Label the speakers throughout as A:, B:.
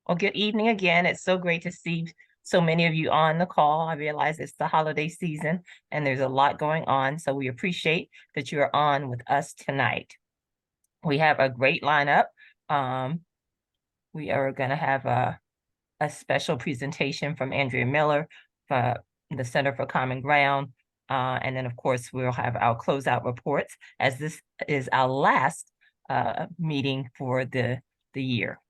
A: Well, good evening again. It's so great to see so many of you on the call. I realize it's the holiday season and there's a lot going on, so we appreciate that you are on with us tonight. We have a great lineup. We are going to have a special presentation from Andrea Miller for the Center for Common Ground. And then, of course, we'll have our closeout reports, as this is our last meeting for the year.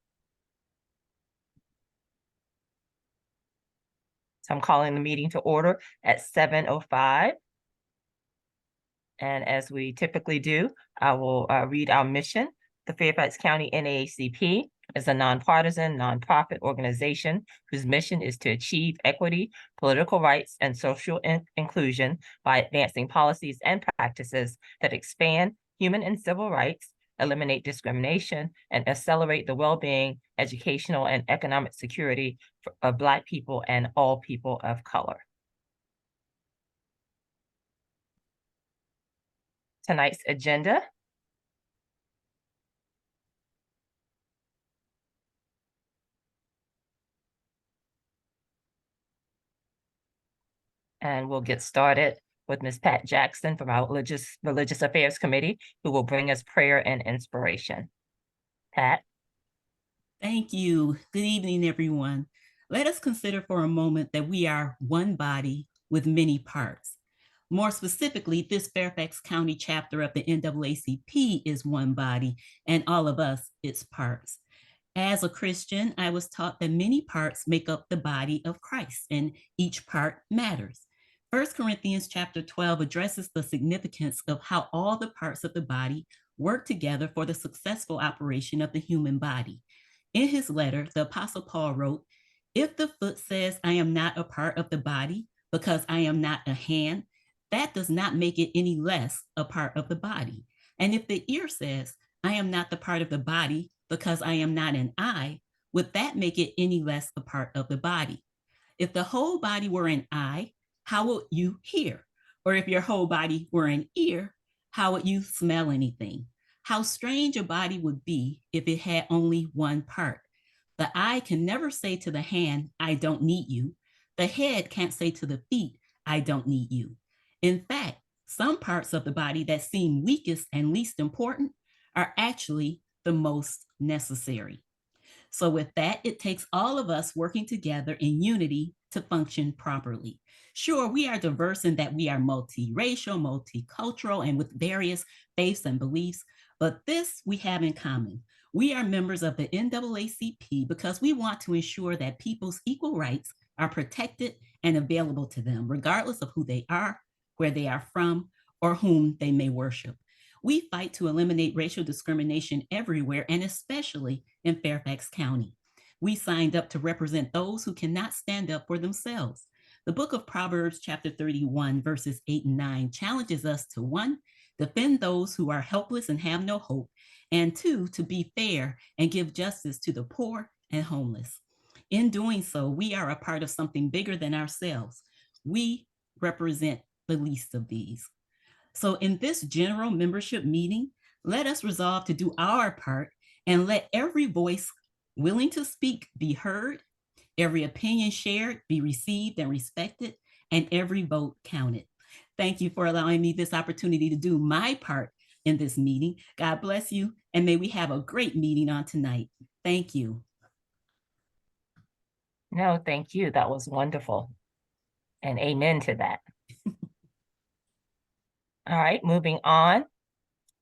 A: So I'm calling the meeting to order at 7:05. And as we typically do, I will read our mission. The Fairfax County NAACP is a nonpartisan, nonprofit organization whose mission is to achieve equity, political rights, and social inclusion by advancing policies and practices that expand human and civil rights, eliminate discrimination, and accelerate the well-being, educational, and economic security of Black people and all people of color. Tonight's agenda. And we'll get started with Ms. Pat Jackson from our Religious Affairs Committee, who will bring us prayer and inspiration. Pat.
B: Thank you. Good evening, everyone. Let us consider for a moment that we are one body with many parts. More specifically, this Fairfax County chapter of the NAACP is one body, and all of us its parts. As a Christian, I was taught that many parts make up the body of Christ, and each part matters. 1 Corinthians chapter 12 addresses the significance of how all the parts of the body work together for the successful operation of the human body. In his letter, the Apostle Paul wrote, "If the foot says, I am not a part of the body because I am not a hand, that does not make it any less a part of the body. And if the ear says, I am not the part of the body because I am not an eye, would that make it any less a part of the body? If the whole body were an eye, how would you hear? Or if your whole body were an ear, how would you smell anything? How strange a body would be if it had only one part. The eye can never say to the hand, I don't need you. The head can't say to the feet, I don't need you. In fact, some parts of the body that seem weakest and least important are actually the most necessary. So, with that, it takes all of us working together in unity to function properly. Sure, we are diverse in that we are multiracial, multicultural, and with various faiths and beliefs, but this we have in common. We are members of the NAACP because we want to ensure that people's equal rights are protected and available to them, regardless of who they are, where they are from, or whom they may worship. We fight to eliminate racial discrimination everywhere, and especially in Fairfax County. We signed up to represent those who cannot stand up for themselves. The book of Proverbs, chapter 31, verses 8 and 9, challenges us to 1, defend those who are helpless and have no hope, and 2, to be fair and give justice to the poor and homeless. In doing so, we are a part of something bigger than ourselves. We represent the least of these. So, in this general membership meeting, let us resolve to do our part and let every voice willing to speak be heard, every opinion shared be received and respected, and every vote counted. Thank you for allowing me this opportunity to do my part in this meeting. God bless you, and may we have a great meeting on tonight. Thank you.
A: No, thank you. That was wonderful. And amen to that. All right, moving on.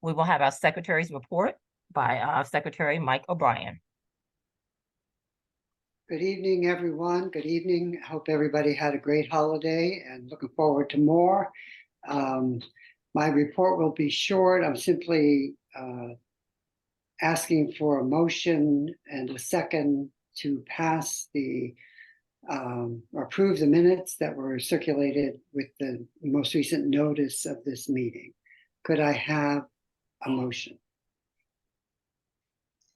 A: We will have our secretary's report by our Secretary Mike O'Brien.
C: Good evening, everyone. Good evening. I hope everybody had a great holiday and looking forward to more. My report will be short. I'm simply asking for a motion and a second to pass or approve the minutes that were circulated with the most recent notice of this meeting. Could I have a motion?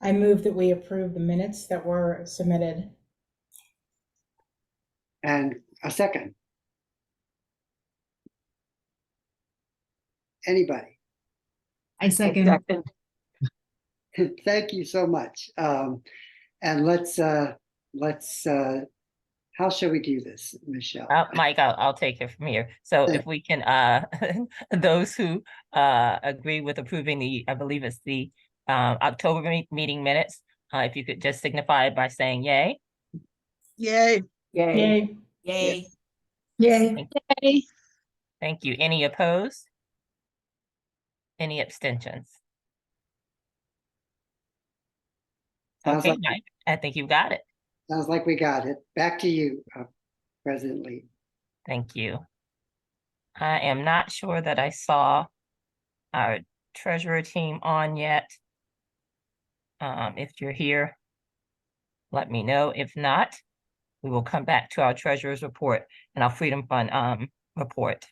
D: I move that we approve the minutes that were submitted.
C: And a second? Anybody?
E: I second.
C: Thank you so much. And let's let's, how shall we do this, Michelle?
A: Mike, I'll take it from here. So if we can, those who agree with approving the, I believe it's the October meeting minutes, if you could just signify by saying yay.
E: Yay.
D: Yay.
B: Yay.
E: Yay.
F: Yay.
A: Thank you. Any opposed? Any abstentions?
C: Sounds
A: Okay,
C: like-
A: Mike, I think you've got it.
C: Sounds like we got it. Back to you, President Lee.
A: Thank you. I am not sure that I saw our treasurer team on yet. If you're here, let me know. If not, we will come back to our treasurer's report and our Freedom Fund report.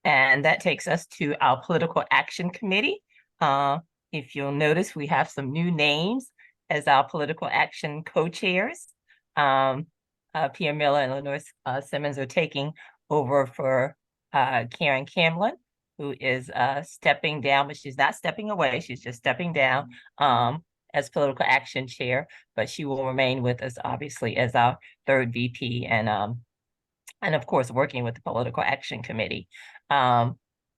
A: And that takes us to our Political Action Committee. If you'll notice, we have some new names as our Political Action co-chairs. Pierre Miller and Lenore Simmons are taking over for Karen Camlin, who is stepping down, but she's not stepping away. She's just stepping down as Political Action Chair, but she will remain with us, obviously, as our third VP and of course, working with the Political Action Committee. Karen,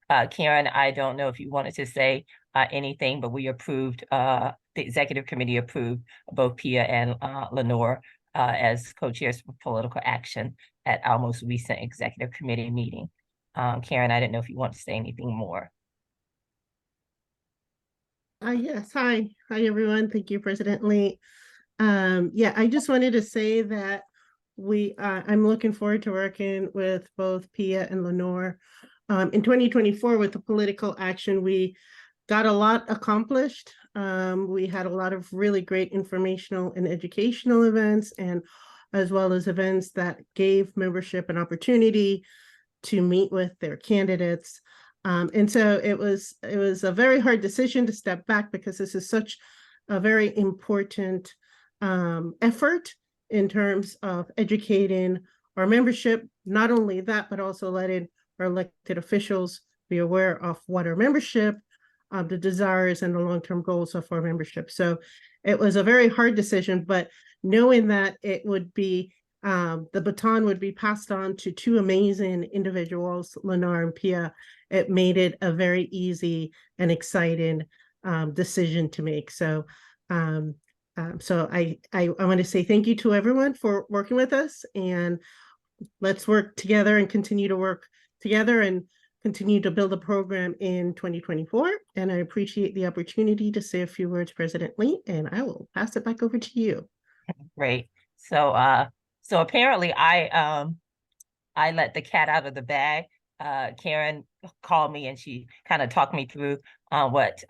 A: I don't know if you wanted to say anything, but we approved, the Executive Committee approved both Pia and Lenore as co-chairs for Political Action at our most recent Executive Committee meeting. Karen, I didn't know if you want to say anything more.
E: Yes, hi everyone. Thank you, President Lee. Yeah, I just wanted to say that I'm looking forward to working with both Pia and Lenore. In 2024 with the political action, we got a lot accomplished. We had a lot of really great informational and educational events, and as well as events that gave membership an opportunity to meet with their candidates. And so it was a very hard decision to step back, because this is such a very important effort in terms of educating our membership. Not only that, but also letting our elected officials be aware of what our membership, the desires and the long-term goals of our membership. So it was a very hard decision, but knowing that it would be, the baton would be passed on to two amazing individuals, Lenore and Pia, it made it a very easy and exciting decision to make. So so I want to say thank you to everyone for working with us, and let's work together and continue to work together and continue to build a program in 2024. And I appreciate the opportunity to say a few words, President Lee, and I will pass it back over to you.
A: Great. So so apparently I let the cat out of the bag. Karen called me and she kind of talked me through what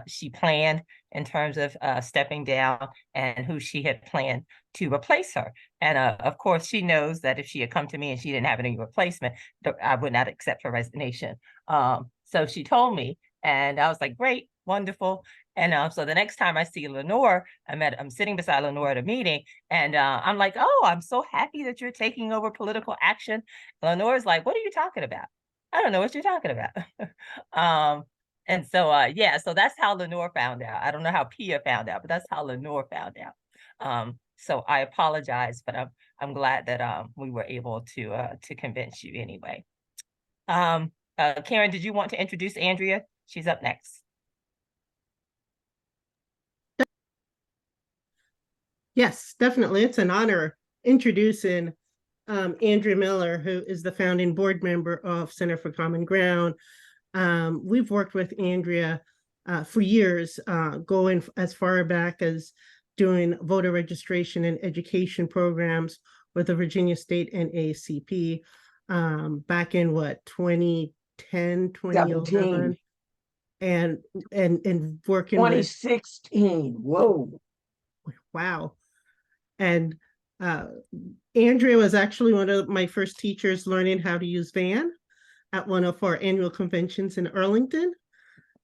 A: she planned in terms of stepping down and who she had planned to replace her. And of course, she knows that if she had come to me and she didn't have any replacement, I would not accept her resignation. So she told me, and I was like, great, wonderful. And so the next time I see Lenore, I'm sitting beside Lenore at a meeting, and I'm like, oh, I'm so happy that you're taking over political action. Lenore's like, what are you talking about? I don't know what you're talking about. And so, yeah, so that's how Lenore found out. I don't know how Pia found out, but that's how Lenore found out. So I apologize, but I'm glad that we were able to convince you anyway. Karen, did you want to introduce Andrea? She's up next.
E: Yes, definitely. It's an honor introducing Andrea Miller, who is the founding board member of Center for Common Ground. We've worked with Andrea for years, going as far back as doing voter registration and education programs with the Virginia State NAACP back in 2010, 2011. And working
F: 2016. Whoa.
E: Wow. And Andrea was actually one of my first teachers learning how to use VAN at one of our annual conventions in Arlington,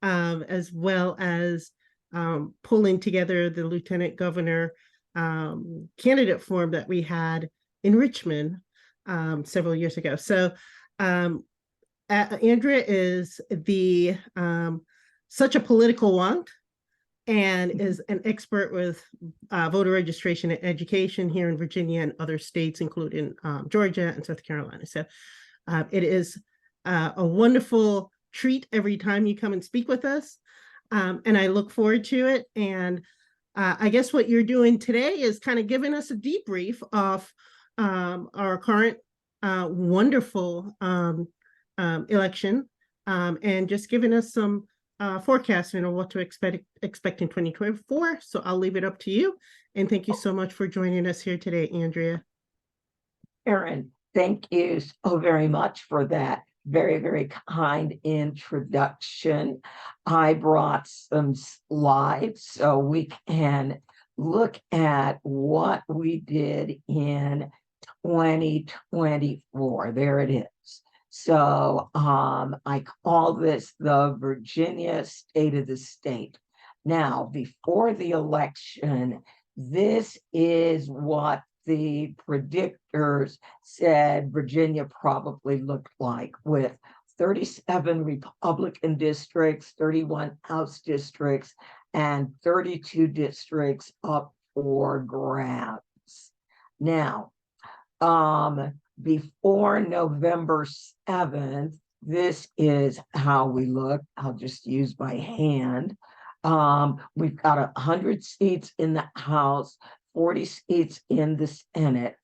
E: as well as pulling together the Lieutenant Governor candidate forum that we had in Richmond several years ago. So Andrea is such a political wonk and is an expert with voter registration and education here in Virginia and other states, including Georgia and South Carolina. So it is a wonderful treat every time you come and speak with us. And I look forward to it. And I guess what you're doing today is kind of giving us a debrief of our current wonderful election, and just giving us some forecasting of what to expect in 2024. So I'll leave it up to you. And thank you so much for joining us here today, Andrea.
F: Erin, thank you so very much for that very, very kind introduction. I brought some slides so we can look at what we did in 2024. There it is. So I call this the Virginia State of the State. Now, before the election, this is what the predictors said Virginia probably looked like, with 37 Republican districts, 31 House districts, and 32 districts up for grabs. Now, before November 7th, this is how we look. I'll just use my hand. We've got 100 seats in the House, 40 seats in the Senate.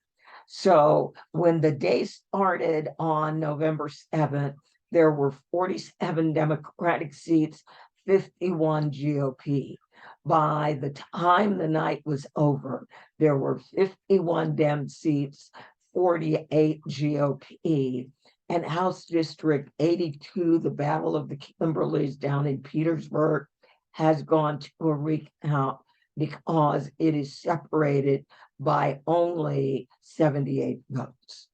F: So when the day started on November 7th, there were 47 Democratic seats, 51 GOP. By the time the night was over, there were 51 Dem seats, 48 GOP. And House District 82, the Battle of the Kimberleys down in Petersburg, has gone to a recount because it is separated by only 78 votes.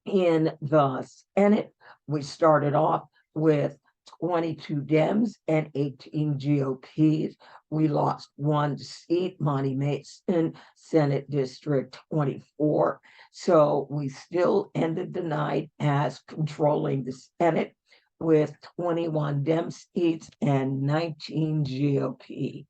F: In the Senate, we started off with 22 Dems and 18 GOPs. We lost one seat, Monty Mason, Senate District 24. So we still ended the night as controlling the Senate with 21 Dem seats and 19 GOP.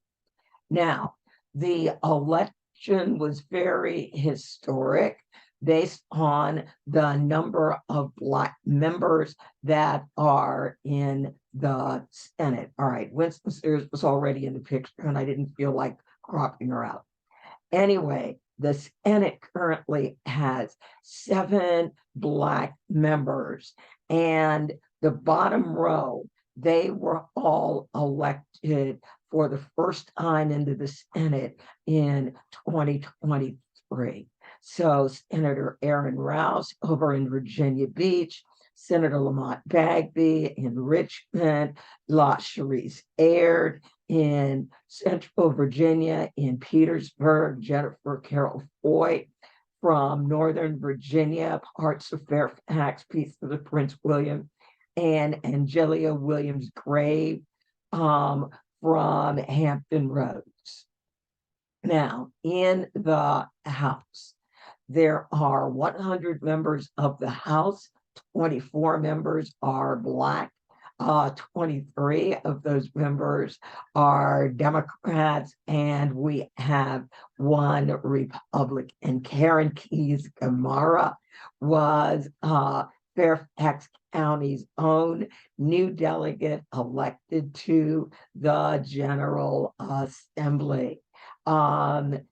F: Now, the election was very historic based on the number of Black members that are in the Senate. All right, Winston Sears was already in the picture, and I didn't feel like cropping her out. Anyway, the Senate currently has 7 Black members, and the bottom row, they were all elected for the first time into the Senate in 2023. So Senator Aaron Rouse over in Virginia Beach, Senator Lamont Bagby in Richmond, LaSharice Aird in Central Virginia, in Petersburg, Jennifer Carroll Foy from Northern Virginia, parts of Fairfax, pieces of Prince William, and Angelia Williams-Grave from Hampton Roads. Now, in the House, there are 100 members of the House, 24 members are Black, 23 of those members are Democrats, and we have 1 Republican. Karen Keyes-Gamarra was Fairfax County's own new delegate elected to the General Assembly. And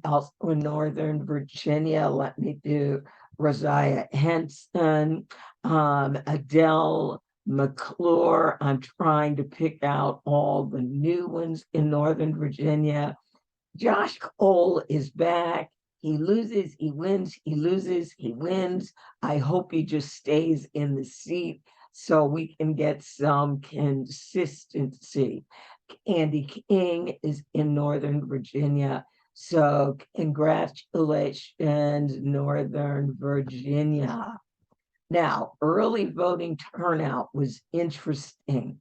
F: also in Northern Virginia, let me do Rosiah Henson, Adele McClure. I'm trying to pick out all the new ones in Northern Virginia. Josh Cole is back. He loses, he wins, he loses, he wins. I hope he just stays in the seat so we can get some consistency. Andy King is in Northern Virginia. So congratulations, Northern Virginia. Now, early voting turnout was interesting.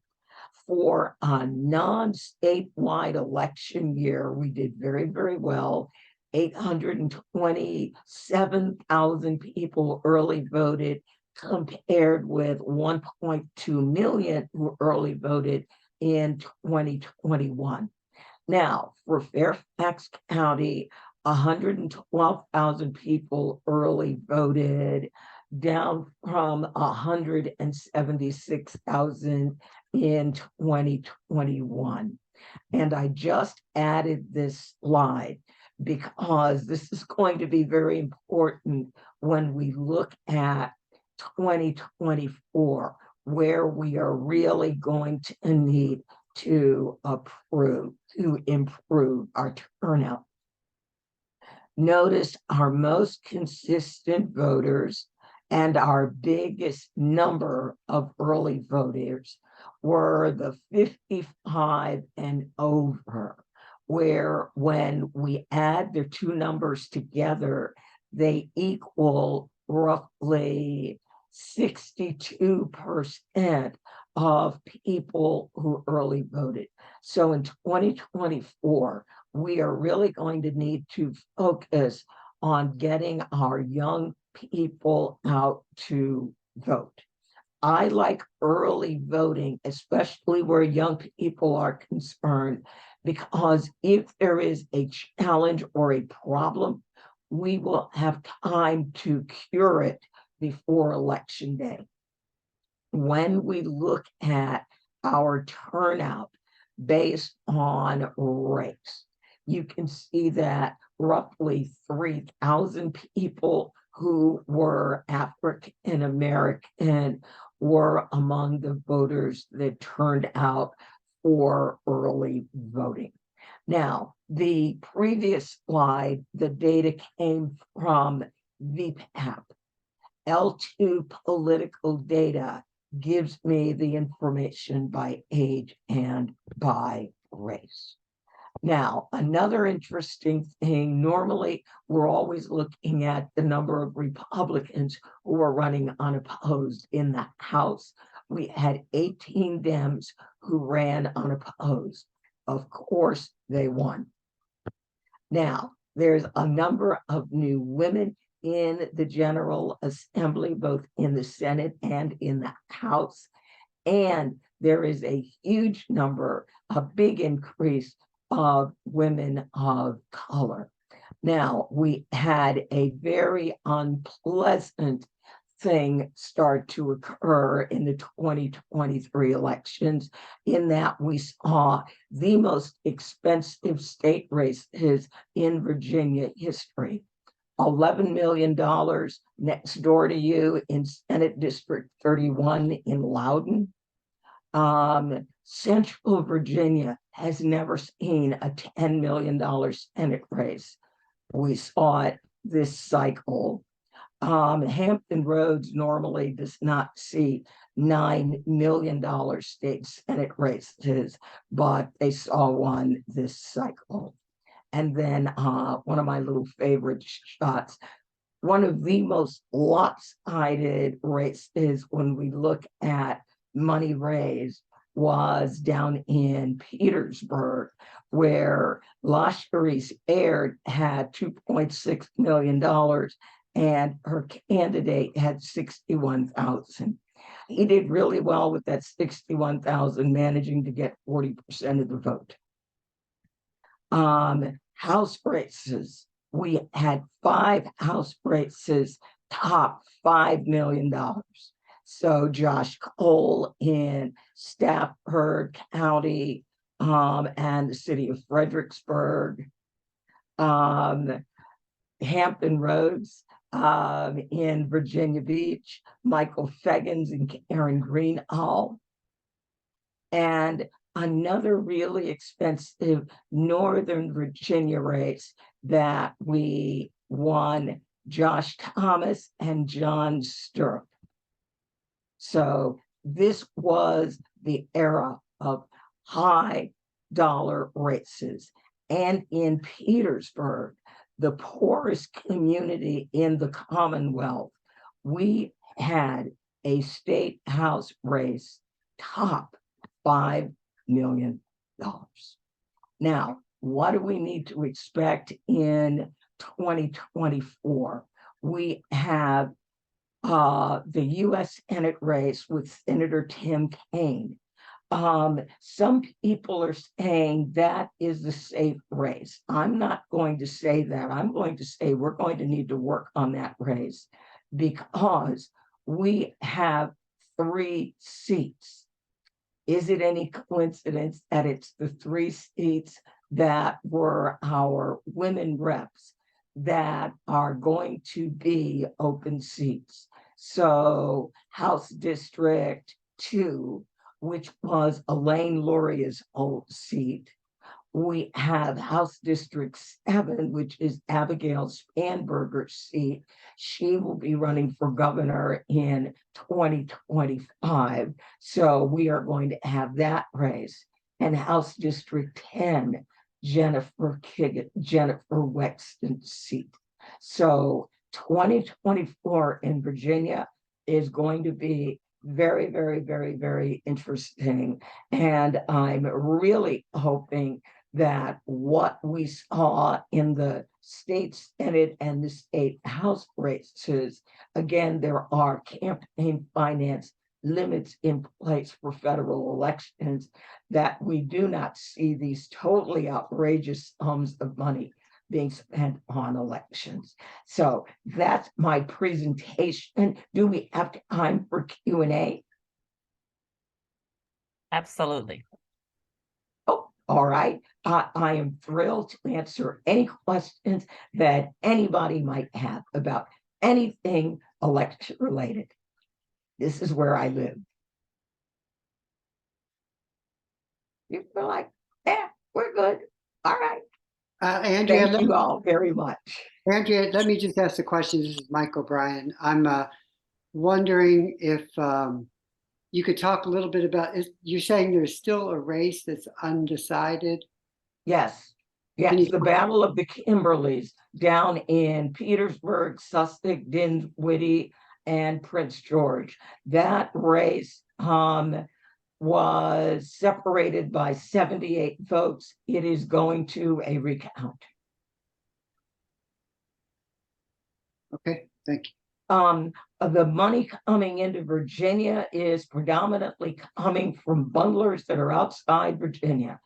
F: For a non-statewide election year, we did very, very well. 827,000 people early voted, compared with 1.2 million who early voted in 2021. Now, for Fairfax County, 112,000 people early voted, down from 176,000 in 2021. And I just added this slide because this is going to be very important when we look at 2024, where we are really going to need to improve our turnout. Notice our most consistent voters and our biggest number of early voters were the 55 and over, where when we add the two numbers together, they equal roughly 62% of people who early voted. So in 2024, we are really going to need to focus on getting our young people out to vote. I like early voting, especially where young people are concerned, because if there is a challenge or a problem, we will have time to cure it before Election Day. When we look at our turnout based on race, you can see that roughly 3,000 people who were African American were among the voters that turned out for early voting. Now, the previous slide, the data came from VPAP. L2 political data gives me the information by age and by race. Now, another interesting thing, normally we're always looking at the number of Republicans who are running unopposed in the House. We had 18 Dems who ran unopposed. Of course, they won. Now, there's a number of new women in the General Assembly, both in the Senate and in the House. And there is a huge number, a big increase of women of color. Now, we had a very unpleasant thing start to occur in the 2023 elections, in that we saw the most expensive state races in Virginia history. $11 million next door to you in Senate District 31 in Loudoun. Central Virginia has never seen a $10 million Senate race. We saw it this cycle. Hampton Roads normally does not see $9 million state Senate races, but they saw one this cycle. And then one of my little favorite shots, one of the most lopsided races when we look at money raised was down in Petersburg, where Lashkari's heir had $2.6 million and her candidate had 61,000. He did really well with that 61,000, managing to get 40% of the vote. House races, we had 5 House races top $5 million. So Josh Cole in Stafford County and the city of Fredericksburg, Hampton Roads in Virginia Beach, Michael Feggins and Karen Greenhall, and another really expensive Northern Virginia race that we won, Josh Thomas and John Stirrup. So this was the era of high dollar races. And in Petersburg, the poorest community in the Commonwealth, we had a state house race top $5 million. Now, what do we need to expect in 2024? We have the U.S. Senate race with Senator Tim Kaine. Some people are saying that is the safe race. I'm not going to say that. I'm going to say we're going to need to work on that race because we have 3 seats. Is it any coincidence that it's the 3 seats that were our women reps that are going to be open seats? So House District 2, which was Elaine Luria's old seat. We have House District 7, which is Abigail Spanberger's seat. She will be running for governor in 2025. So we are going to have that race. And House District 10, Jennifer Wexton's seat. So 2024 in Virginia is going to be very, very, very, very interesting. And I'm really hoping that what we saw in the state Senate and the state House races, again, there are campaign finance limits in place for federal elections, that we do not see these totally outrageous sums of money being spent on elections. So that's my presentation. Do we have time for Q&A?
A: Absolutely.
F: Oh, all right. I am thrilled to answer any questions that anybody might have about anything election related. This is where I live. You feel like, yeah, we're good. All right.
C: Andrea,
F: Thank you all very much.
C: Andrea, let me just ask the question. This is Mike O'Brien. I'm wondering if you could talk a little bit about, you're saying there's still a race that's undecided?
F: Yes. Yes, the Battle of the Kimberleys down in Petersburg, Sussex, Dinwiddie, and Prince George. That race was separated by 78 votes. It is going to a recount.
C: Okay, thank you.
F: The money coming into Virginia is predominantly coming from bundlers that are outside Virginia.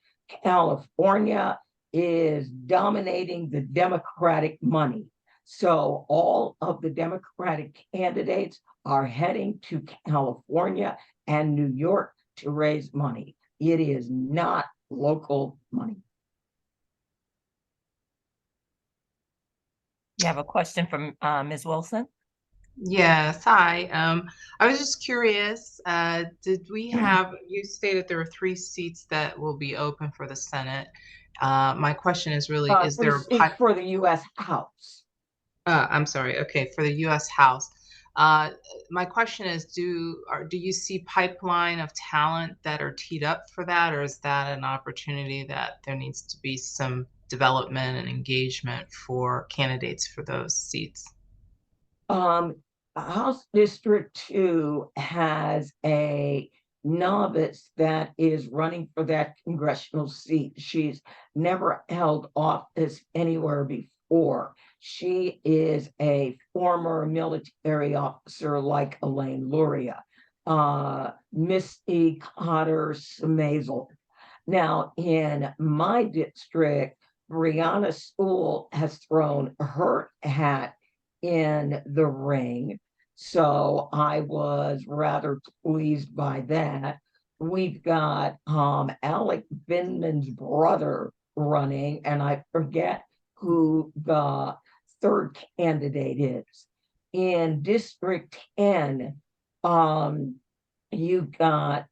F: California is dominating the Democratic money. So all of the Democratic candidates are heading to California and New York to raise money. It is not local money.
A: You have a question from Ms. Wilson?
G: Yes, hi. I was just curious, did we have, you stated there were 3 seats that will be open for the Senate. My question is really, is there a pipe
F: for the U.S. House?
G: I'm sorry, okay, for the U.S. House. My question is, do you see pipeline of talent that are teed up for that, or is that an opportunity that there needs to be some development and engagement for candidates for those seats?
F: House District 2 has a novice that is running for that congressional seat. She's never held office anywhere before. She is a former military officer like Elaine Luria, Misty Cotter Smazel. Now, in my district, Brianna Stool has thrown her hat in the ring. So I was rather pleased by that. We've got Alec Binman's brother running, and I forget who the third candidate is. In District 10, you've got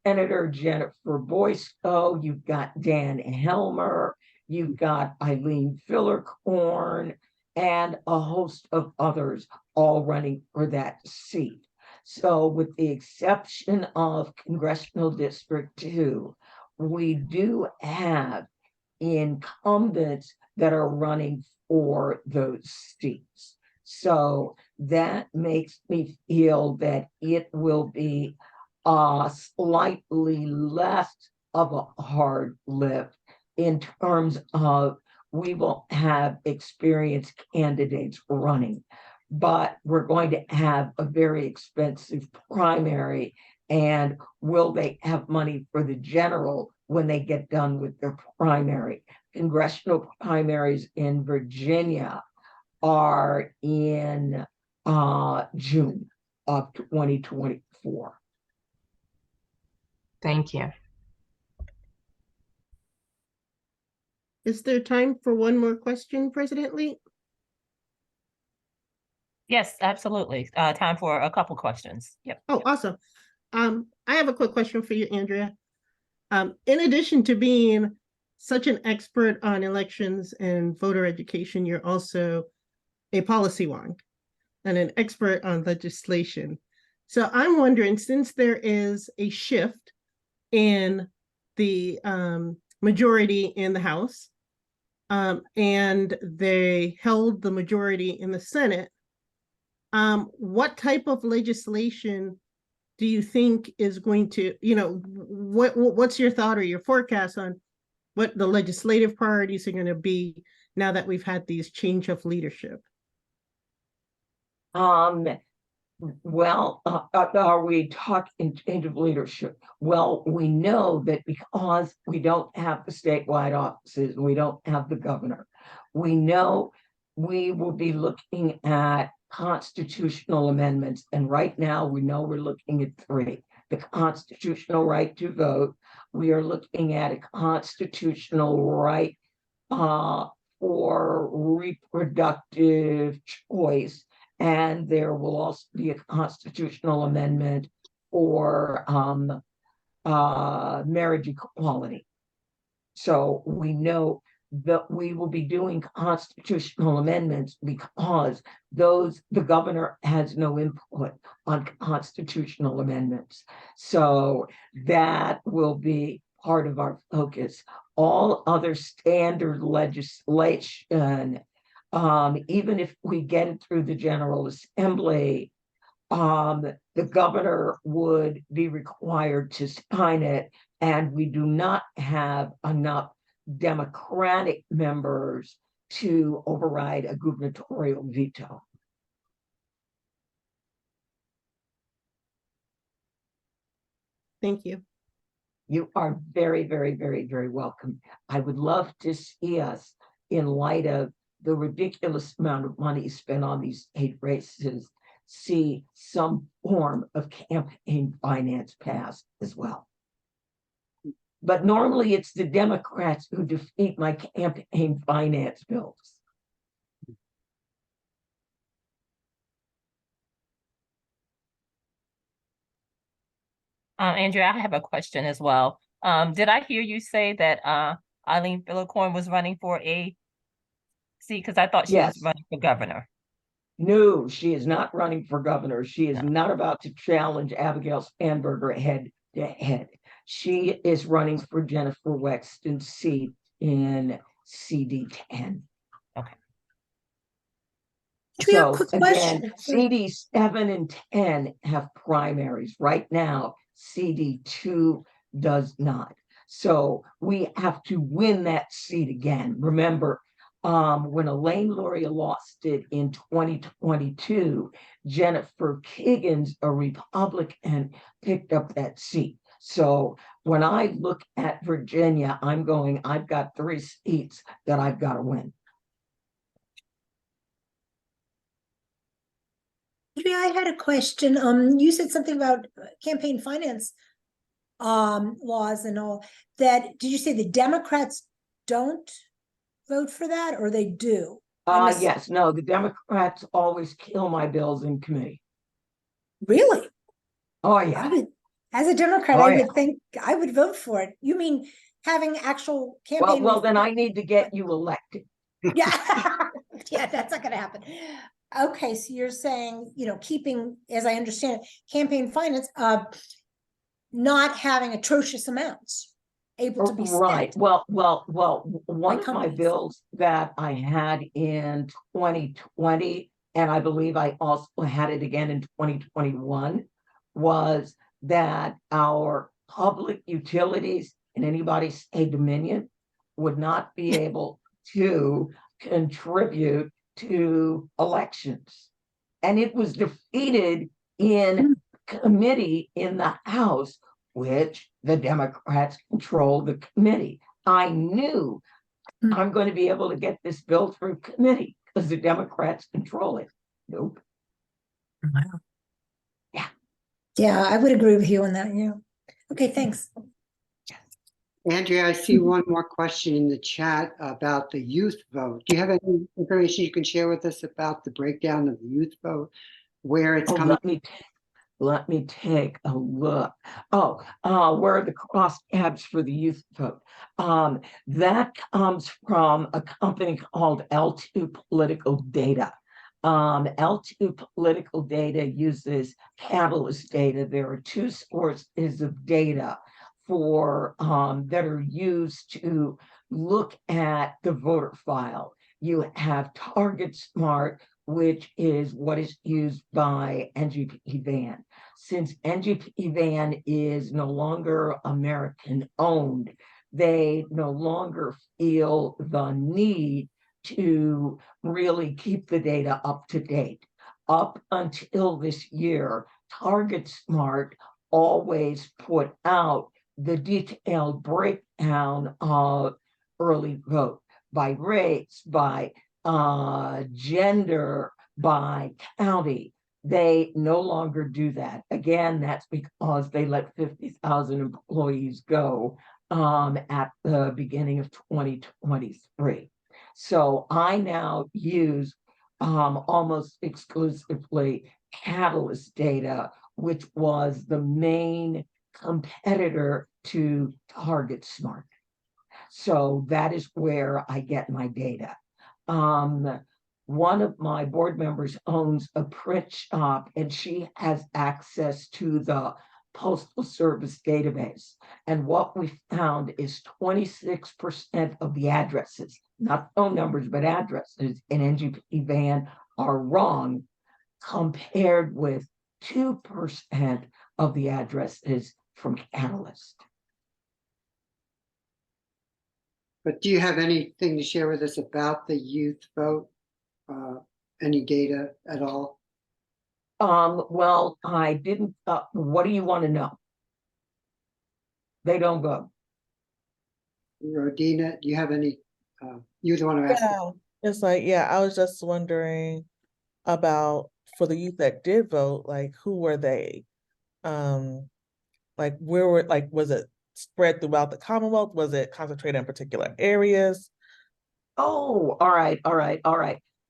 F: Senator Jennifer Boysko, you've got Dan Helmer, you've got Eileen Fillercorn, and a host of others all running for that seat. So with the exception of Congressional District 2, we do have incumbents that are running for those seats. So that makes me feel that it will be slightly less of a hard lift in terms of we will have experienced candidates running, but we're going to have a very expensive primary And will they have money for the general when they get done with their primary? Congressional primaries in Virginia are in June of 2024.
G: Thank you.
E: Is there time for one more question, President Lee?
A: Yes, absolutely. Time for a couple questions. Yep.
E: Oh, awesome. I have a quick question for you, Andrea. In addition to being such an expert on elections and voter education, you're also a policy wonk and an expert on legislation. So I'm wondering, since there is a shift in the majority in the House, and they held the majority in the Senate, what type of legislation do you think is going to, what's your thought or your forecast on what the legislative priorities are going to be now that we've had these change of leadership?
F: Well, are we talking change of leadership? Well, we know that because we don't have the statewide offices, we don't have the governor, we know we will be looking at constitutional amendments. And right now, we know we're looking at 3. The constitutional right to vote. We are looking at a constitutional right for reproductive choice. And there will also be a constitutional amendment for marriage equality. So we know that we will be doing constitutional amendments because the governor has no input on constitutional amendments. So that will be part of our focus. All other standard legislation, even if we get it through the General Assembly, the governor would be required to sign it, and we do not have enough Democratic members to override a gubernatorial veto.
E: Thank you.
F: You are very, very, very, very welcome. I would love to see us, in light of the ridiculous amount of money spent on these 8 races, see some form of campaign finance passed as well. But normally it's the Democrats who defeat my campaign finance bills.
A: Andrea, I have a question as well. Did I hear you say that Eileen Phillicorn was running for a seat? Because I thought she was
F: Yes.
A: running for governor.
F: No, she is not running for governor. She is not about to challenge Abigail Spanberger head to head. She is running for Jennifer Wexton's seat in CD 10.
A: Okay.
F: So again, CD 7 and 10 have primaries. Right now, CD 2 does not. So we have to win that seat again. Remember, when Elaine Luria lost it in 2022, Jennifer Kiggins, a Republican, picked up that seat. So when I look at Virginia, I'm going, I've got 3 seats that I've got to win.
H: I had a question. You said something about campaign finance laws and all that. Did you say the Democrats don't vote for that, or they do?
F: Yes, no, the Democrats always kill my bills in committee.
H: Really?
F: Oh, yeah.
H: As a Democrat, I would think I would vote for it. You mean having actual campaign?
F: Well, then I need to get you elected.
H: Yeah, yeah, that's not going to happen. Okay, so you're saying, keeping, as I understand it, campaign finance, not having atrocious amounts able to be spent.
F: Right. Well, one of my bills that I had in 2020, and I believe I also had it again in 2021, was that our public utilities in anybody's state dominion would not be able to contribute to elections. And it was defeated in committee in the House, which the Democrats control the committee. I knew I'm going to be able to get this bill through committee because the Democrats control it. Nope.
A: Wow.
H: Yeah, I would agree with you on that. Yeah. Okay, thanks.
C: Andrea, I see one more question in the chat about the youth vote. Do you have any information you can share with us about the breakdown of the youth vote, where it's
F: Oh,
C: coming?
F: let me take a look. Oh, where are the cross tabs for the youth vote? That comes from a company called L2 Political Data. L2 Political Data uses Catalyst data. There are two sources of data for that are used to look at the voter file. You have Target Smart, which is what is used by NGP Van. Since NGP Van is no longer American owned, they no longer feel the need to really keep the data up to date. Up until this year, Target Smart always put out the detailed breakdown of early vote by race, by gender, by county. They no longer do that. Again, that's because they let 50,000 employees go at the beginning of 2023. So I now use almost exclusively Catalyst data, which was the main competitor to Target Smart. So that is where I get my data. One of my board members owns a print shop and she has access to the Postal Service database. And what we found is 26% of the addresses, not phone numbers, but addresses in NGP Van are wrong compared with 2% of the addresses from Catalyst.
C: But do you have anything to share with us about the youth vote? Any data at all?
F: Well, I didn't, what do you want to know? They don't go.
C: Rodina, do you have any, you're the one who asked.
I: Yeah, it's like, yeah, I was just wondering about for the youth that did vote, like who were they? Like where were was it spread throughout the Commonwealth? Was it concentrated in particular areas?
F: Oh, all right.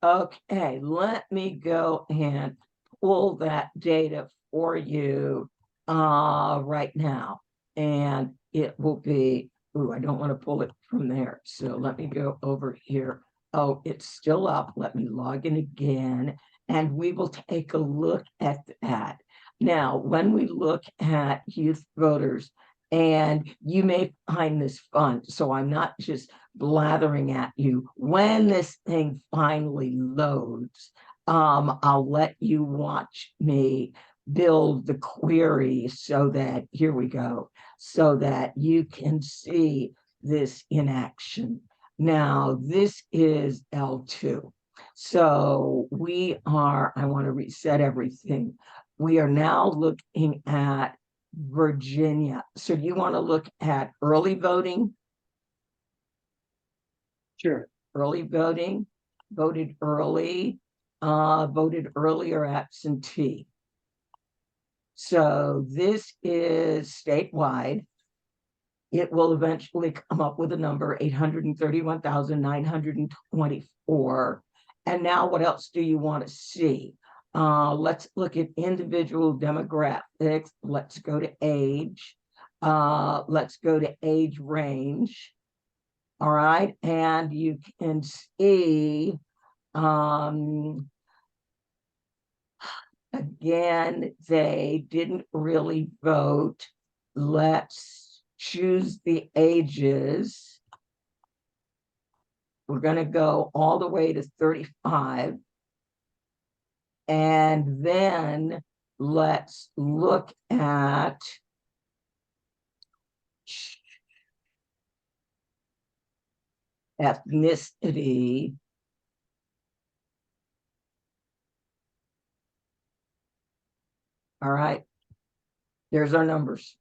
F: Okay, let me go and pull that data for you right now. And it will be, I don't want to pull it from there. So let me go over here. Oh, it's still up. Let me log in again and we will take a look at that. Now, when we look at youth voters, and you may find this fun, so I'm not just blathering at you. When this thing finally loads, I'll let you watch me build the query so that, here we go, so that you can see this in action. Now, this is L2. So I want to reset everything. We are now looking at Virginia. So you want to look at early voting?
C: Sure.
F: Early voting, voted early or absentee. So this is statewide. It will eventually come up with a number 831,924. And now what else do you want to see? Let's look at individual demographics. Let's go to age. Let's go to age range. All right, and you can see again, they didn't really vote. Let's choose the ages. We're going to go all the way to 35. And then let's look at ethnicity. All right. There's our numbers.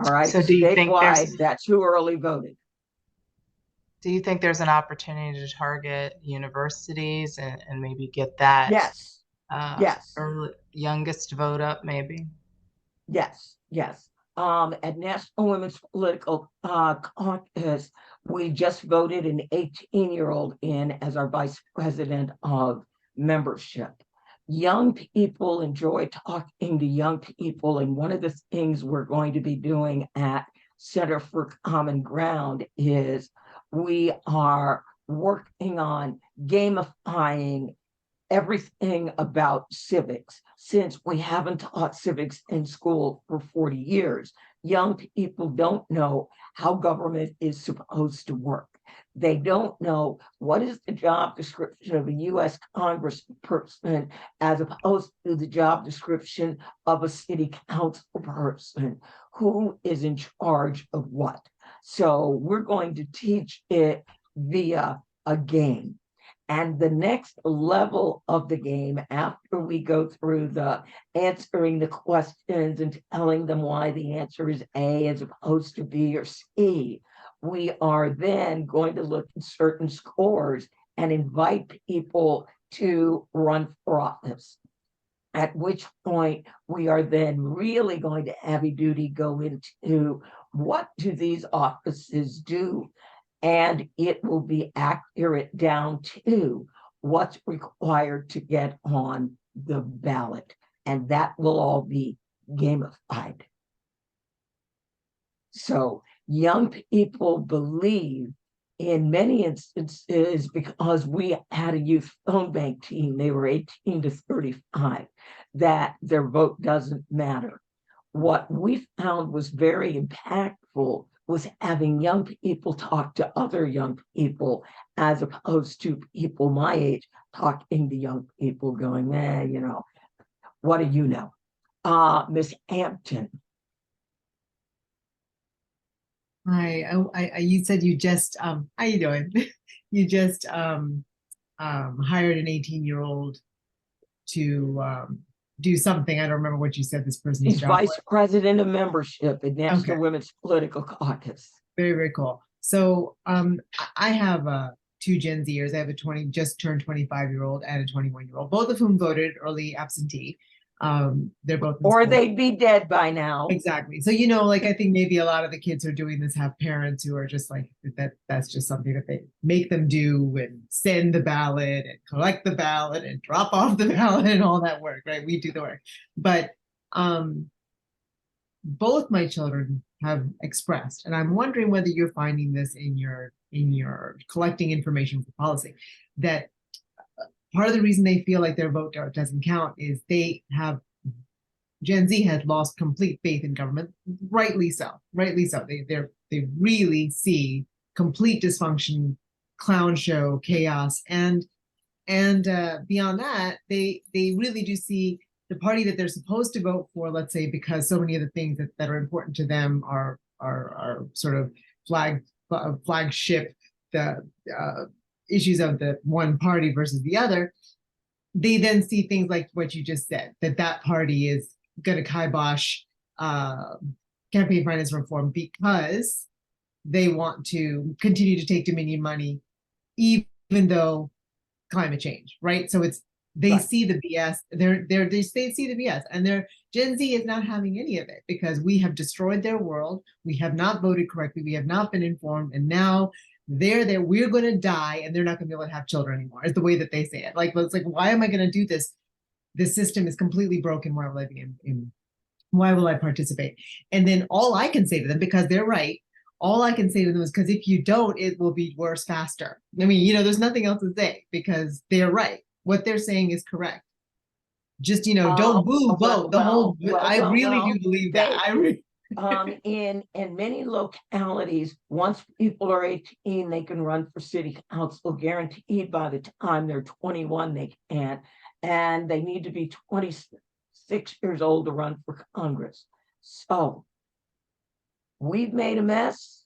F: All right,
G: So do you think
F: statewide, that's who early voted.
G: do you think there's an opportunity to target universities and maybe get that
F: Yes, yes.
G: youngest vote up maybe?
F: Yes, yes. At National Women's Political Caucus, we just voted an 18-year-old in as our vice president of membership. Young people enjoy talking to young people, and one of the things we're going to be doing at Center for Common Ground is we are working on gamifying everything about civics. Since we haven't taught civics in school for 40 years, young people don't know how government is supposed to work. They don't know what is the job description of a US congressperson as opposed to the job description of a city council person. Who is in charge of what? So we're going to teach it via a game. And the next level of the game, after we go through the answering the questions and telling them why the answer is A as opposed to B or C, we are then going to look at certain scores and invite people to run for office. At which point we are then really going to heavy duty go into what do these offices do? And it will be accurate down to what's required to get on the ballot. And that will all be gamified. So young people believe in many instances, because we had a youth phone bank team, they were 18 to 35, that their vote doesn't matter. What we found was very impactful was having young people talk to other young people as opposed to people my age talking to young people going, what do you know? Miss Hampton.
J: Hi, you said you just, how you doing? You just hired an 18-year-old to do something. I don't remember what you said this person's
F: He's
J: job
F: vice
J: was.
F: president of membership at National
J: Okay.
F: Women's Political Caucus.
J: Very, very cool. So I have two Gen Zers. I have a just turned 25-year-old and a 21-year-old, both of whom voted early absentee. They're both in
F: Or
J: school.
F: they'd be dead by now.
J: Exactly. So, like, I think maybe a lot of the kids who are doing this have parents who are just like, that's just something that they make them do, and send the ballot and collect the ballot and drop off the ballot and all that work, right? We do the work. But both my children have expressed, and I'm wondering whether you're finding this in your collecting information for policy, that part of the reason they feel like their vote doesn't count is Gen Z has lost complete faith in government. Rightly so. They really see complete dysfunction, clown show, chaos, and beyond that, they really do see the party that they're supposed to vote for. Let's say because so many of the things that are important to them are sort of flagship, the issues of the one party versus the other. They then see things like what you just said, that party is going to kibosh campaign finance reform because they want to continue to take Dominion money, even though climate change, right? So they
F: Right.
J: see the BS. They see the BS, and Gen Z is not having any of it because we have destroyed their world. We have not voted correctly. We have not been informed, and now they're there. We're going to die, and they're not going to be able to have children anymore. Is the way that they say it. Like, it's like, why am I going to do this? This system is completely broken. Why will I be in? Why will I participate? And then all I can say to them, because they're right, all I can say to them is, because if you don't, it will be worse faster. I mean, there's nothing else to say because they're right. What they're saying is correct. Just, don't boo, vote. I really do believe that.
F: In many localities, once people are 18, they can run for city council, guaranteed by the time they're 21, they can. And they need to be 26 years old to run for Congress. So we've made a mess.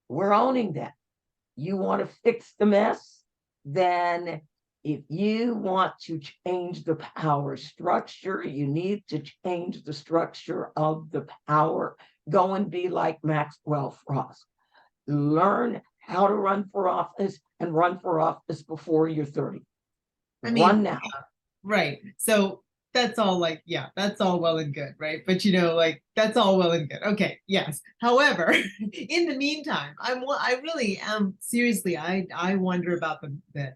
F: We're owning that. You want to fix the mess? Then if you want to change the power structure, you need to change the structure of the power. Go and be like Maxwell Frost. Learn how to run for office and run for office before you're 30.
J: I mean,
F: Run now.
J: Right. So that's all like, yeah, that's all well and good, right? But you know, like that's all well and good. Okay, yes. However, in the meantime, I really am seriously, I wonder about the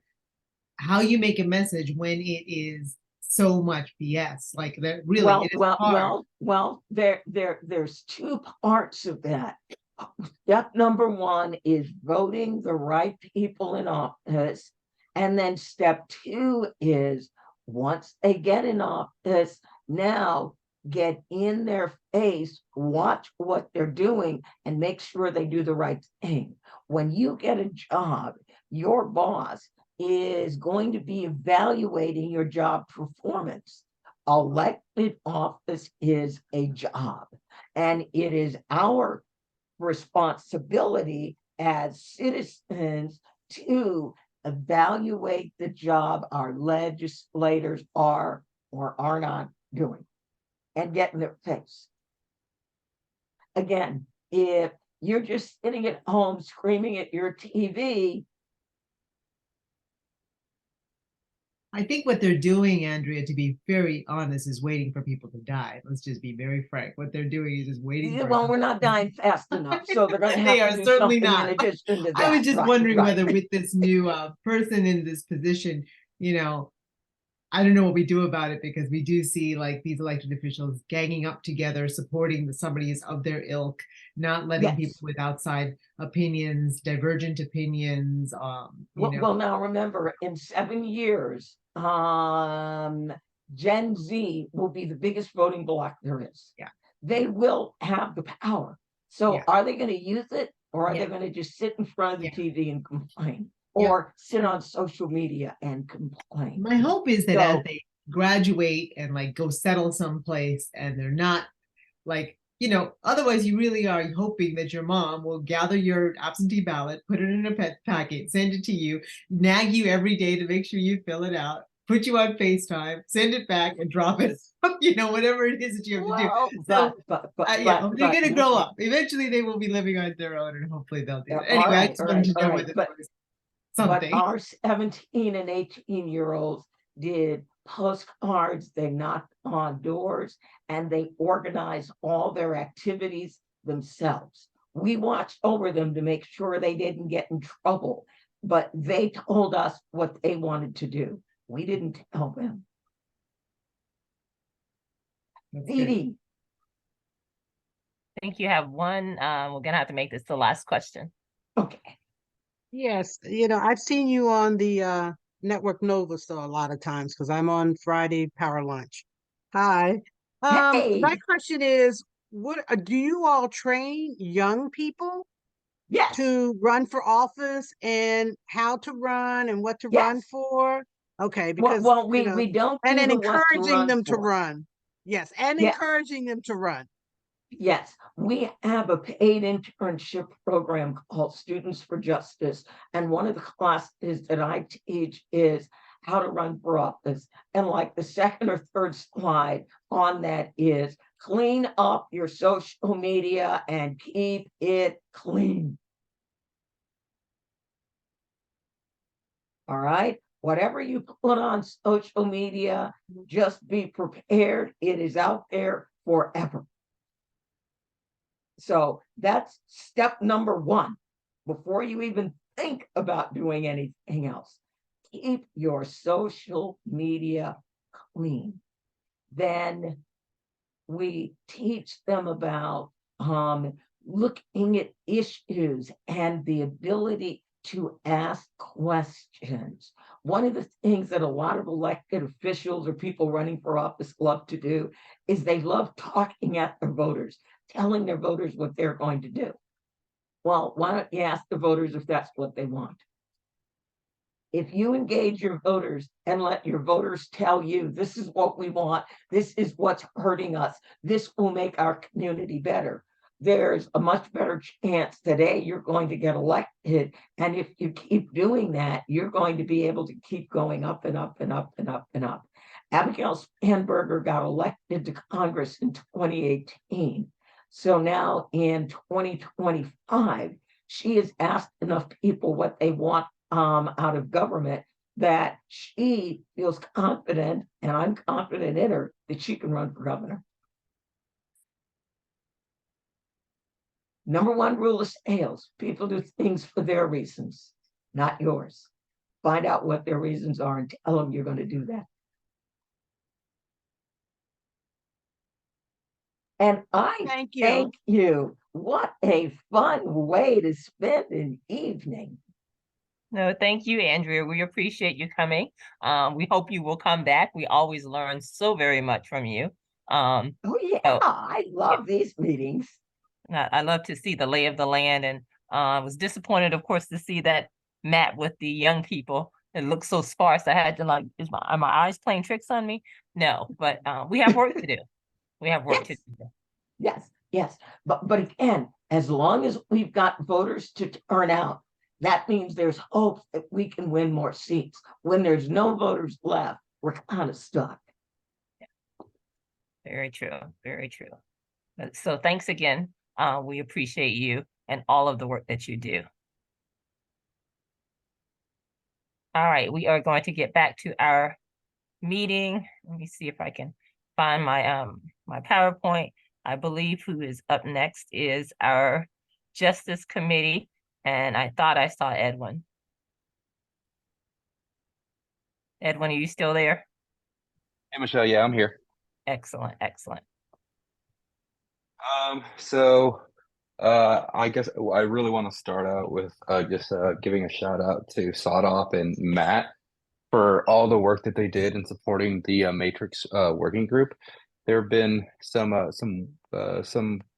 J: how you make a message when it is so much BS. Like that really it is hard.
F: There's two parts of that. Step number one is voting the right people in office. And then step two is once they get in office, now get in their face, watch what they're doing, and make sure they do the right thing. When you get a job, your boss is going to be evaluating your job performance. Elected office is a job, and it is our responsibility as citizens to evaluate the job our legislators are or are not doing and get in their face. Again, if you're just sitting at home screaming at your TV,
J: I think what they're doing, Andrea, to be very honest, is waiting for people to die. Let's just be very frank. What they're doing is just waiting for
F: well, we're not dying fast enough, so they're going to
J: They
F: have
J: are
F: to do
J: certainly
F: something
J: not.
F: in addition to that.
J: I was just
F: Right,
J: wondering
F: right.
J: whether with this new person in this position, you know, I don't know what we do about it, because we do see like these elected officials ganging up together, supporting somebody of their ilk, not letting
F: Yes.
J: people with outside opinions, divergent opinions.
F: Well, now remember, in 7 years, Gen Z will be the biggest voting bloc there is.
J: Yeah.
F: They will have the power. So
J: Yeah.
F: are they going to use it, or are
J: Yeah.
F: they going to just sit in front of the
J: Yeah.
F: TV and complain,
J: Yeah.
F: or sit on social media and complain?
J: My hope is that
F: So-
J: as they graduate and like go settle someplace, and they're not like, you know, otherwise you really are hoping that your mom will gather your absentee ballot, put it in a pet packet, send it to you, nag you every day to make sure you fill it out, put you on FaceTime, send it back and drop it, you know, whatever it is that you have to do.
F: Well,
J: So,
F: but
J: they're going to grow up. Eventually they will be living on their own, and hopefully they'll do
F: Yeah,
J: that. Anyway,
F: all
J: I
F: right,
J: just
F: all
J: wanted to
F: right,
J: know
F: all
J: whether
F: right,
J: there was something.
F: But our 17 and 18-year-olds did postcards, they knocked on doors, and they organized all their activities themselves. We watched over them to make sure they didn't get in trouble, but they told us what they wanted to do. We didn't tell them.
J: That's good.
F: Edie,
A: I think you have one. We're gonna have to make this the last question.
F: okay.
K: Yes, I've seen you on the Network Nova Star a lot of times because I'm on Friday Power Lunch. Hi.
F: Hey.
K: My question is, what do you all train young people
F: Yes.
K: to run for office and how to run and what to
F: Yes.
K: run for? Okay, because
F: we don't
K: and
F: do
K: then
F: the what to
K: encouraging
F: run
K: them to
F: for.
K: run. Yes, and
F: Yes.
K: encouraging them to run.
F: Yes, we have a paid internship program called Students for Justice. And one of the classes that I teach is how to run for office. And like the second or third slide on that is clean up your social media and keep it clean. All right. Whatever you put on social media, just be prepared. It is out there forever. So that's step number one. Before you even think about doing anything else, keep your social media clean. Then we teach them about looking at issues and the ability to ask questions. One of the things that a lot of elected officials or people running for office love to do is they love talking at their voters, telling their voters what they're going to do. Well, why don't you ask the voters if that's what they want? If you engage your voters and let your voters tell you, this is what we want, this is what's hurting us, this will make our community better, there's a much better chance today you're going to get elected. And if you keep doing that, you're going to be able to keep going up and up and up and up and up. Abigail Spanberger got elected to Congress in 2018. So now in 2025, she has asked enough people what they want out of government that she feels confident, and I'm confident in her, that she can run for governor. Number one rule of sales: people do things for their reasons, not yours. Find out what their reasons are and tell them you're going to do that. And I
K: Thank you.
F: thank you. What a fun way to spend an evening.
A: No, thank you, Andrea. We appreciate you coming. We hope you will come back. We always learn so very much from you.
F: Oh yeah,
A: so
F: I love these meetings.
A: I love to see the lay of the land, and I was disappointed, of course, to see that map with the young people. It looks so sparse. I had to like, are my eyes playing tricks on me? No, but we have work to do. We have work to do.
F: Yes. But again, as long as we've got voters to turn out, that means there's hope that we can win more seats. When there's no voters left, we're kind of stuck.
A: Very true. Very true. So thanks again. We appreciate you and all of the work that you do. All right, we are going to get back to our meeting. Let me see if I can find my my PowerPoint. I believe who is up next is our Justice Committee, and I thought I saw Edwin. Edwin, are you still there?
L: Hey, Michelle. Yeah, I'm here.
A: Excellent, excellent.
L: I guess I really want to start out with just giving a shout out to Sadop and Matt for all the work that they did in supporting the Matrix working group. There have been some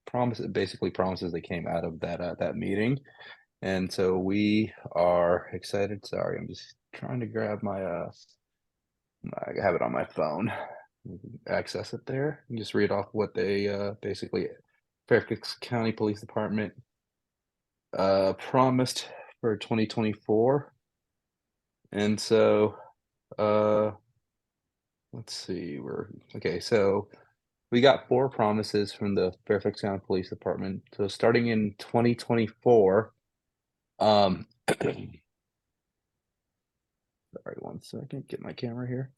L: promises, basically promises that came out of that meeting, and so we are excited. Sorry, I'm just trying to grab my I have it on my phone. Access it there and just read off what they basically Fairfax County Police Department promised for 2024. And so let's see, so we got 4 promises from the Fairfax County Police Department. So starting in 2024, sorry, one second, get my camera here.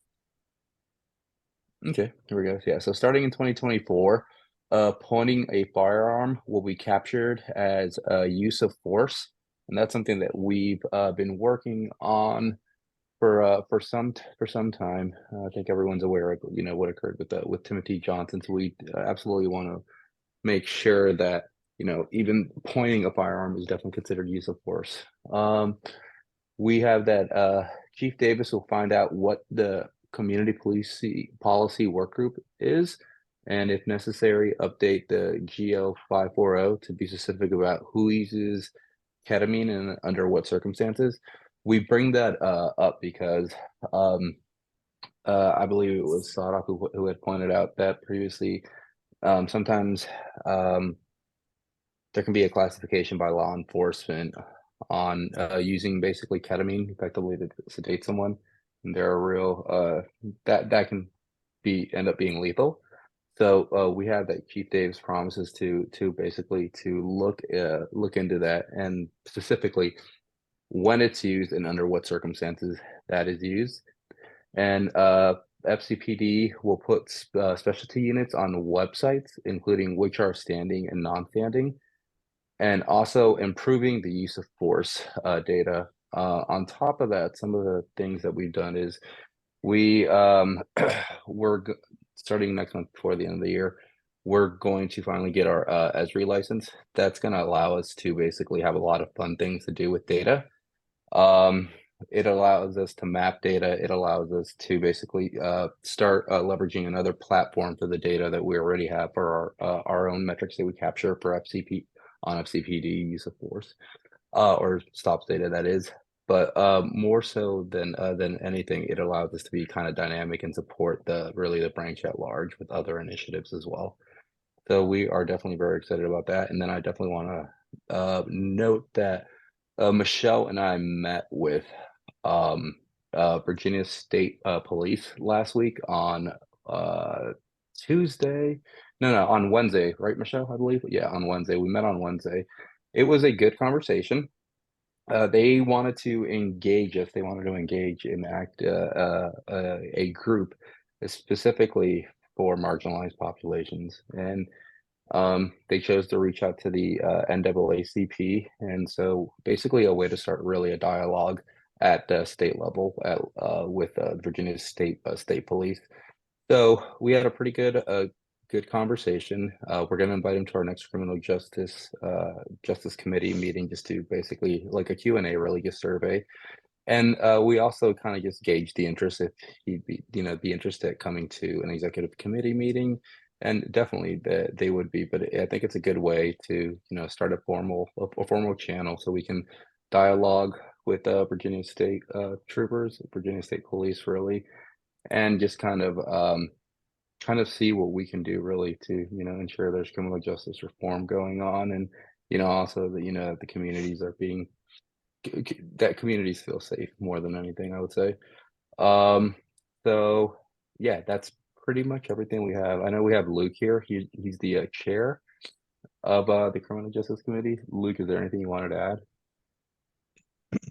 L: Okay, here we go. Yeah, so starting in 2024, pointing a firearm will be captured as a use of force, and that's something that we've been working on for some time. I think everyone's aware of what occurred with Timothy Johnson. So we absolutely want to make sure that even pointing a firearm is definitely considered use of force. We have that Chief Davis will find out what the community policy work group is, and if necessary, update the GL 540 to be specific about who uses ketamine and under what circumstances. We bring that up because I believe it was Sadok who had pointed out that previously sometimes there can be a classification by law enforcement on using basically ketamine effectively to sedate someone. And there are real that can end up being lethal. So we have that Chief Davis promises to basically to look into that, and specifically when it's used and under what circumstances that is used. And FCPD will put specialty units on websites, including which are standing and non-standing, and also improving the use of force data. On top of that, some of the things that we've done is we're starting next month before the end of the year, we're going to finally get our ESRI license. That's going to allow us to basically have a lot of fun things to do with data. It allows us to map data. It allows us to basically start leveraging another platform for the data that we already have for our own metrics that we capture for FCPD use of force or stops data, that is. But more so than anything, it allows us to be kind of dynamic and support the branch at large with other initiatives as well. So we are definitely very excited about that. And then I definitely want to note that Michelle and I met with um, Virginia State Police last week on Tuesday. No, on Wednesday, right, Michelle? I believe. Yeah, on Wednesday. We met on Wednesday. It was a good conversation. They wanted to engage us. They wanted to engage and act a group specifically for marginalized populations, and they chose to reach out to the NAACP, and so basically a way to start really a dialogue at the state level with Virginia State Police. So we had a pretty good conversation. We're going to invite him to our next criminal justice committee meeting, just to basically like a Q&A, really just survey. And we also kind of just gauge the interest if he'd be interested in coming to an executive committee meeting. And definitely they would be, but I think it's a good way to, start a formal channel so we can dialogue with Virginia State troopers, Virginia State Police, really, and just kind of see what we can do really to, ensure there's criminal justice reform going on, and, also that, the communities are being that communities feel safe more than anything, I would say. So yeah, that's pretty much everything we have. I know we have Luke here. He's the chair of the Criminal Justice Committee. Luke, is there anything you wanted to add?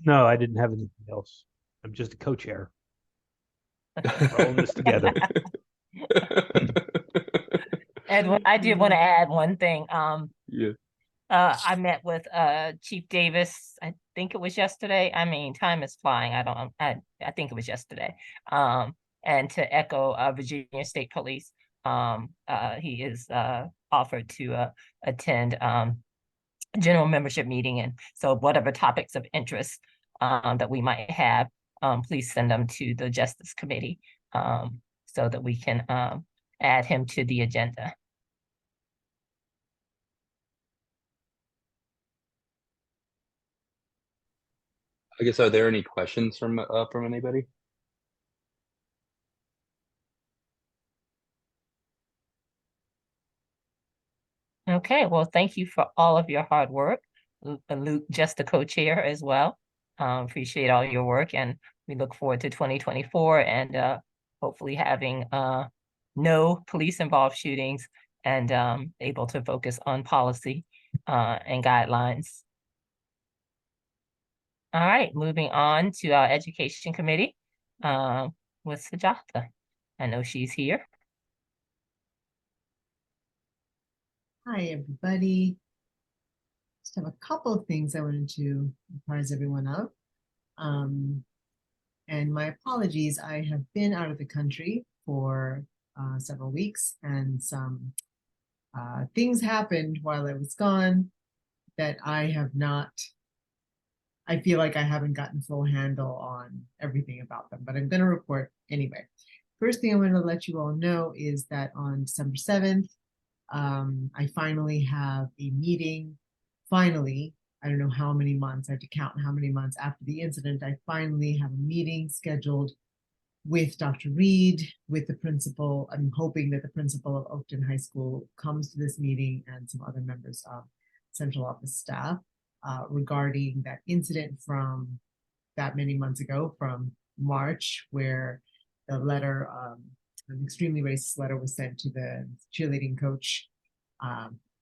M: No, I didn't have anything else. I'm just a co-chair. We're all in this together.
A: Edwin, I did want to add one thing.
L: Yeah.
A: I met with Chief Davis. I think it was yesterday. I mean, time is flying. I think it was yesterday. And to echo Virginia State Police, he is offered to attend general membership meeting, and so whatever topics of interest that we might have, please send them to the Justice Committee so that we can add him to the agenda.
L: I guess, are there any questions from anybody?
A: Okay, well, thank you for all of your hard work. Luke, just the co-chair as well. Appreciate all your work, and we look forward to 2024 and hopefully having no police-involved shootings and able to focus on policy and guidelines. All right, moving on to our Education Committee with Sujatha. I know she's here.
J: Hi, everybody. Just have a couple of things I wanted to apprise everyone of. And my apologies, I have been out of the country for several weeks, and some things happened while I was gone that I feel like I haven't gotten full handle on everything about them, but I'm going to report anyway. First thing I want to let you all know is that on December 7th, I finally have a meeting. Finally, I don't know how many months, I have to count how many months after the incident, I finally have a meeting scheduled with Dr. Reed, with the principal. I'm hoping that the principal of Oakton High School comes to this meeting, and some other members of central office staff regarding that incident from that many months ago, from March, where the letter, an extremely racist letter, was sent to the cheerleading coach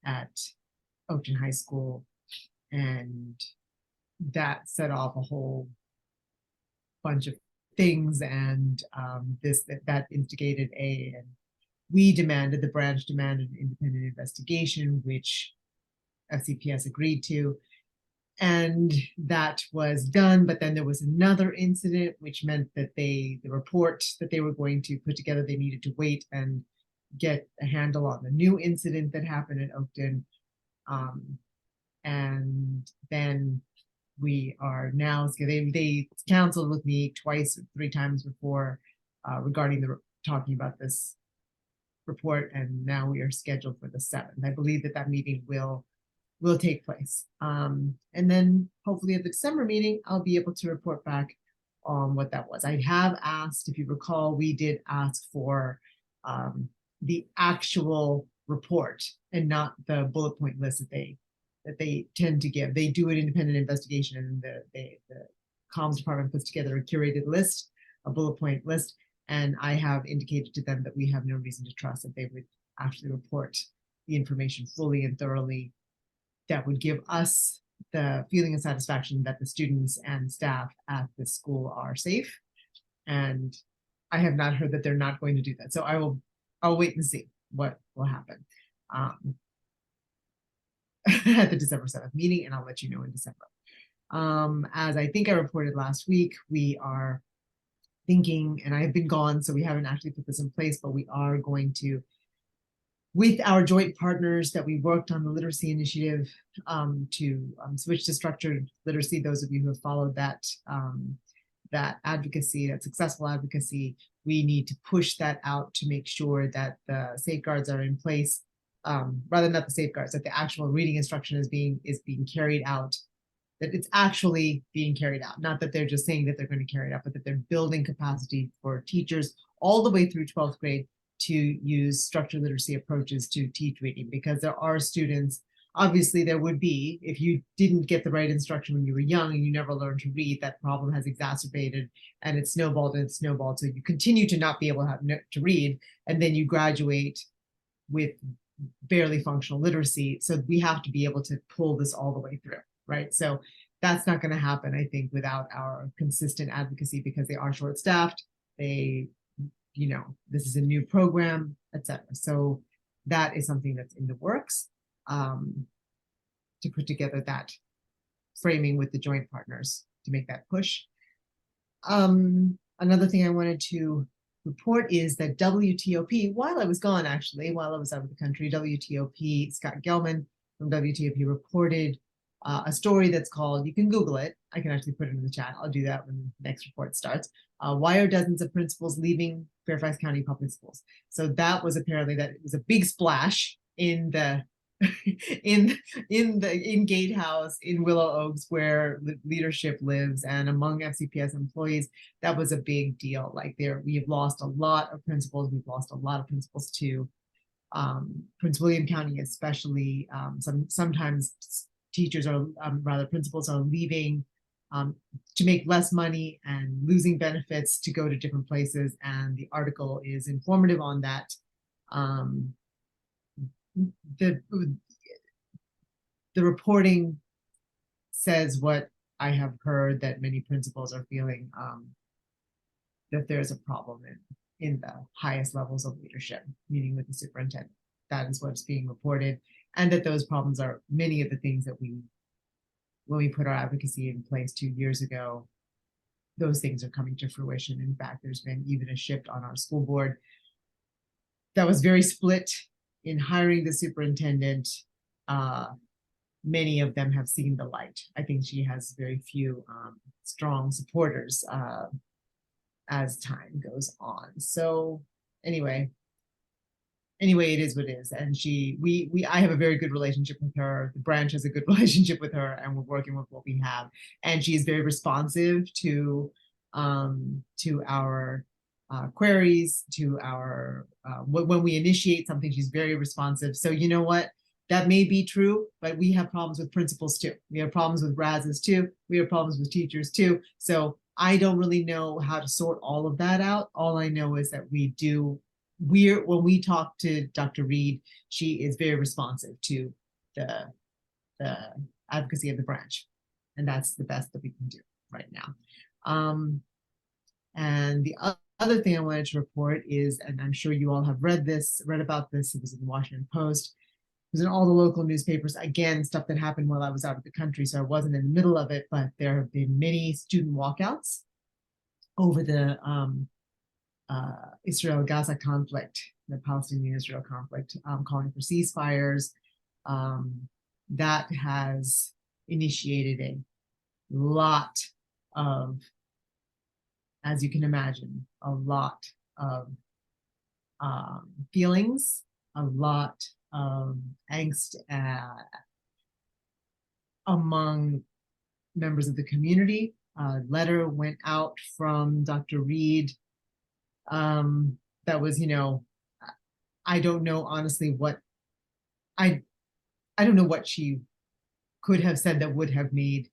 J: at Oakton High School, and that set off a whole bunch of things, and that instigated and the branch demanded an independent investigation, which FCPS agreed to, and that was done. But then there was another incident, which meant that the report that they were going to put together, they needed to wait and get a handle on the new incident that happened at Oakton. And then we are now, they counseled with me twice, 3 times before regarding talking about this report, and now we are scheduled for the 7th. I believe that meeting will take place. And then hopefully at the December meeting, I'll be able to report back on what that was. I have asked, if you recall, we did ask for the actual report and not the bullet point list that they tend to give. They do an independent investigation, and the comms department puts together a curated list, a bullet point list, and I have indicated to them that we have no reason to trust that they would actually report the information fully and thoroughly. That would give us the feeling of satisfaction that the students and staff at the school are safe. And I have not heard that they're not going to do that. So I'll wait and see what will happen at the December 7th meeting, and I'll let you know in December. As I think I reported last week, we are thinking, and I have been gone, so we haven't actually put this in place, but we are going to, with our joint partners that we worked on the literacy initiative, to switch to structured literacy. Those of you who have followed that that advocacy, that successful advocacy, we need to push that out to make sure that the safeguards are in place. Rather not the safeguards, that the actual reading instruction is being carried out, that it's actually being carried out. Not that they're just saying that they're going to carry it out, but that they're building capacity for teachers all the way through 12th grade to use structured literacy approaches to teach reading, because there are students, obviously there would be, if you didn't get the right instruction when you were young and you never learned to read, that problem has exacerbated and it snowballed and it snowballed. So you continue to not be able to read, and then you graduate with barely functional literacy. So we have to be able to pull this all the way through, right? So that's not going to happen, I think, without our consistent advocacy, because they are short-staffed. They, you know, this is a new program, etc. So that is something that's in the works, to put together that framing with the joint partners to make that push. Another thing I wanted to report is that WTOP, while I was gone, actually, while I was out of the country, WTOP, Scott Gelman from WTOP reported a story that's called, you can Google it, I can actually put it in the chat, I'll do that when the next report starts. Why are dozens of principals leaving Fairfax County Public Schools? So that was apparently, that it was a big splash in the in Gatehouse in Willow Oaks, where leadership lives, and among FCPS employees. That was a big deal. Like, we have lost a lot of principals. We've lost a lot of principals to Prince William County, especially. Sometimes teachers are, rather principals are leaving to make less money and losing benefits to go to different places. And the article is informative on that. The reporting says what I have heard, that many principals are feeling, that there's a problem in the highest levels of leadership, meaning with the superintendent. That is what's being reported, and that those problems are many of the things that when we put our advocacy in place 2 years ago, those things are coming to fruition. In fact, there's been even a shift on our school board that was very split in hiring the superintendent. Many of them have seen the light. I think she has very few strong supporters as time goes on. So anyway, it is what it is. And I have a very good relationship with her. The branch has a good relationship with her, and we're working with what we have. And she is very responsive to our queries, to our when we initiate something, she's very responsive. So you know what? That may be true, but we have problems with principals too. We have problems with RASs too. We have problems with teachers too. So I don't really know how to sort all of that out. All I know is that when we talk to Dr. Reed, she is very responsive to the advocacy of the branch. And that's the best that we can do right now. And the other thing I wanted to report is, and I'm sure you all have read about this, it was in the Washington Post, it was in all the local newspapers, again, stuff that happened while I was out of the country, so I wasn't in the middle of it, but there have been many student walkouts over the Israel-Gaza conflict, the Palestinian-Israel conflict, calling for ceasefires. That has initiated a lot of, as you can imagine, a lot of feelings, a lot of angst among members of the community. A letter went out from Dr. Reed that was, I don't know honestly what I don't know what she could have said that would have made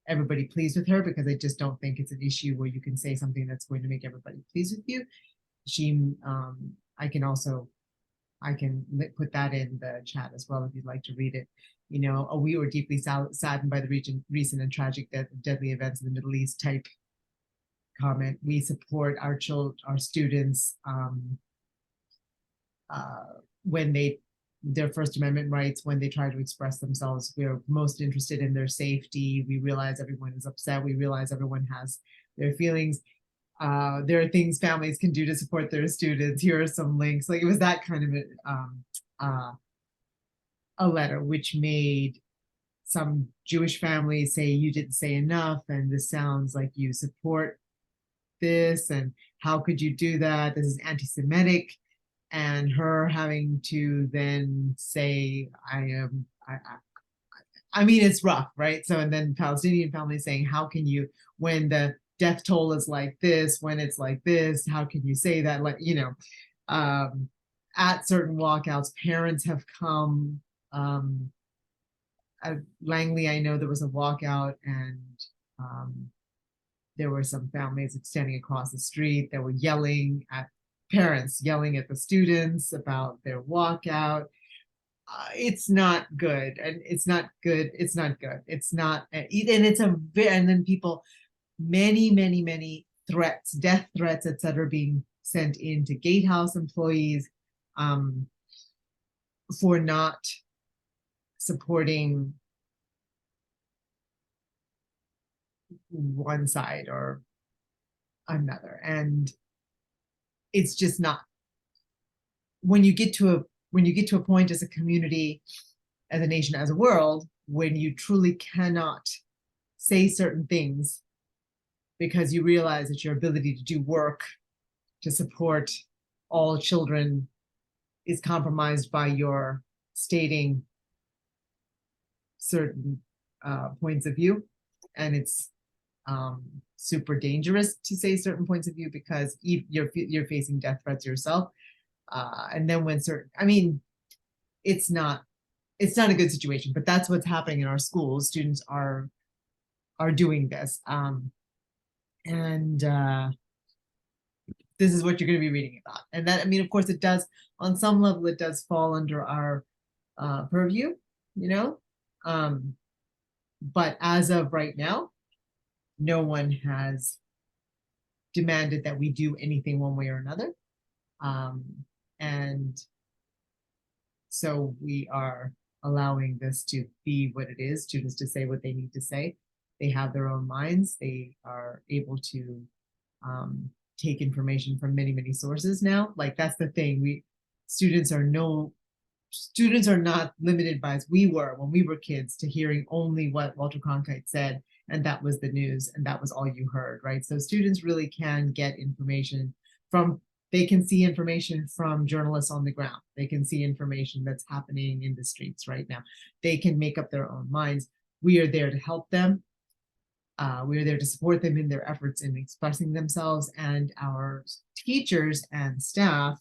J: everybody pleased with her, because I just don't think it's an issue where you can say something that's going to make everybody pleased with you. I can put that in the chat as well if you'd like to read it. You know, we were deeply saddened by the recent and tragic deadly events in the Middle East type comment. We support our students when their First Amendment rights, when they try to express themselves. We're most interested in their safety. We realize everyone is upset. We realize everyone has their feelings. There are things families can do to support their students. Here are some links. Like, it was that kind of a letter, which made some Jewish families say, you didn't say enough, and this sounds like you support this, and how could you do that? This is anti-Semitic. And her having to then say, I mean, it's rough, right? So, and then Palestinian families saying, how can you, when the death toll is like this, when it's like this, how can you say that? Like, you know, at certain walkouts, parents have come. At Langley, I know there was a walkout, and there were some families standing across the street that were yelling at parents, yelling at the students about their walkout. It's not good, and it's not good. It's not good. It's not, and then people, many threats, death threats, etc., being sent in to gatehouse employees for not supporting one side or another. And it's just not, when you get to a point as a community, as a nation, as a world, when you truly cannot say certain things because you realize that your ability to do work to support all children is compromised by your stating certain points of view. And it's super dangerous to say certain points of view, because you're facing death threats yourself. And then when I mean, it's not a good situation, but that's what's happening in our schools. Students are doing this. And this is what you're going to be reading about. And that, I mean, of course, it does, on some level, it does fall under our purview, you know. But as of right now, no one has demanded that we do anything one way or another. And so we are allowing this to be what it is, students to say what they need to say. They have their own minds. They are able to take information from many sources now. Like, that's the thing. Students are not limited by, as we were when we were kids, to hearing only what Walter Cronkite said, and that was the news, and that was all you heard, right? So students really can get information they can see information from journalists on the ground. They can see information that's happening in the streets right now. They can make up their own minds. We are there to help them. We are there to support them in their efforts in expressing themselves, and our teachers and staff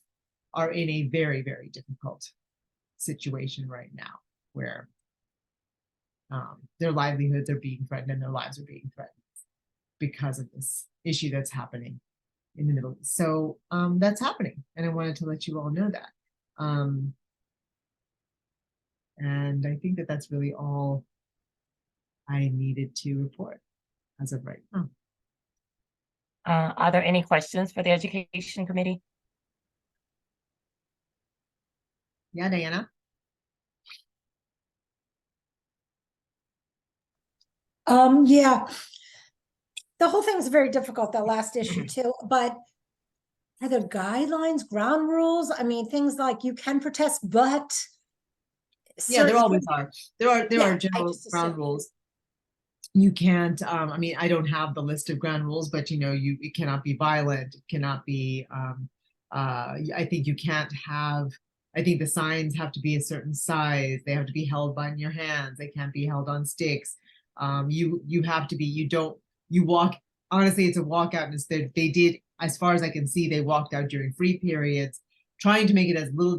J: are in a very difficult situation right now, where their livelihoods are being threatened and their lives are being threatened because of this issue that's happening in the Middle East. So that's happening, and I wanted to let you all know that. And I think that that's really all I needed to report as of right now.
A: Are there any questions for the Education Committee?
J: Yeah, Diana?
H: Yeah, the whole thing is very difficult, that last issue too, but are there guidelines, ground rules? I mean, things like you can protest, but
J: yeah, there
H: certain
J: always are. There are general ground rules. You can't, I mean, I don't have the list of ground rules, but you know, it cannot be violent, it cannot be, I think you can't have, I think the signs have to be a certain size, they have to be held by in your hands, they can't be held on sticks. You have to be, you walk, honestly, it's a walkout, and they did, as far as I can see, they walked out during free periods. trying to make it as little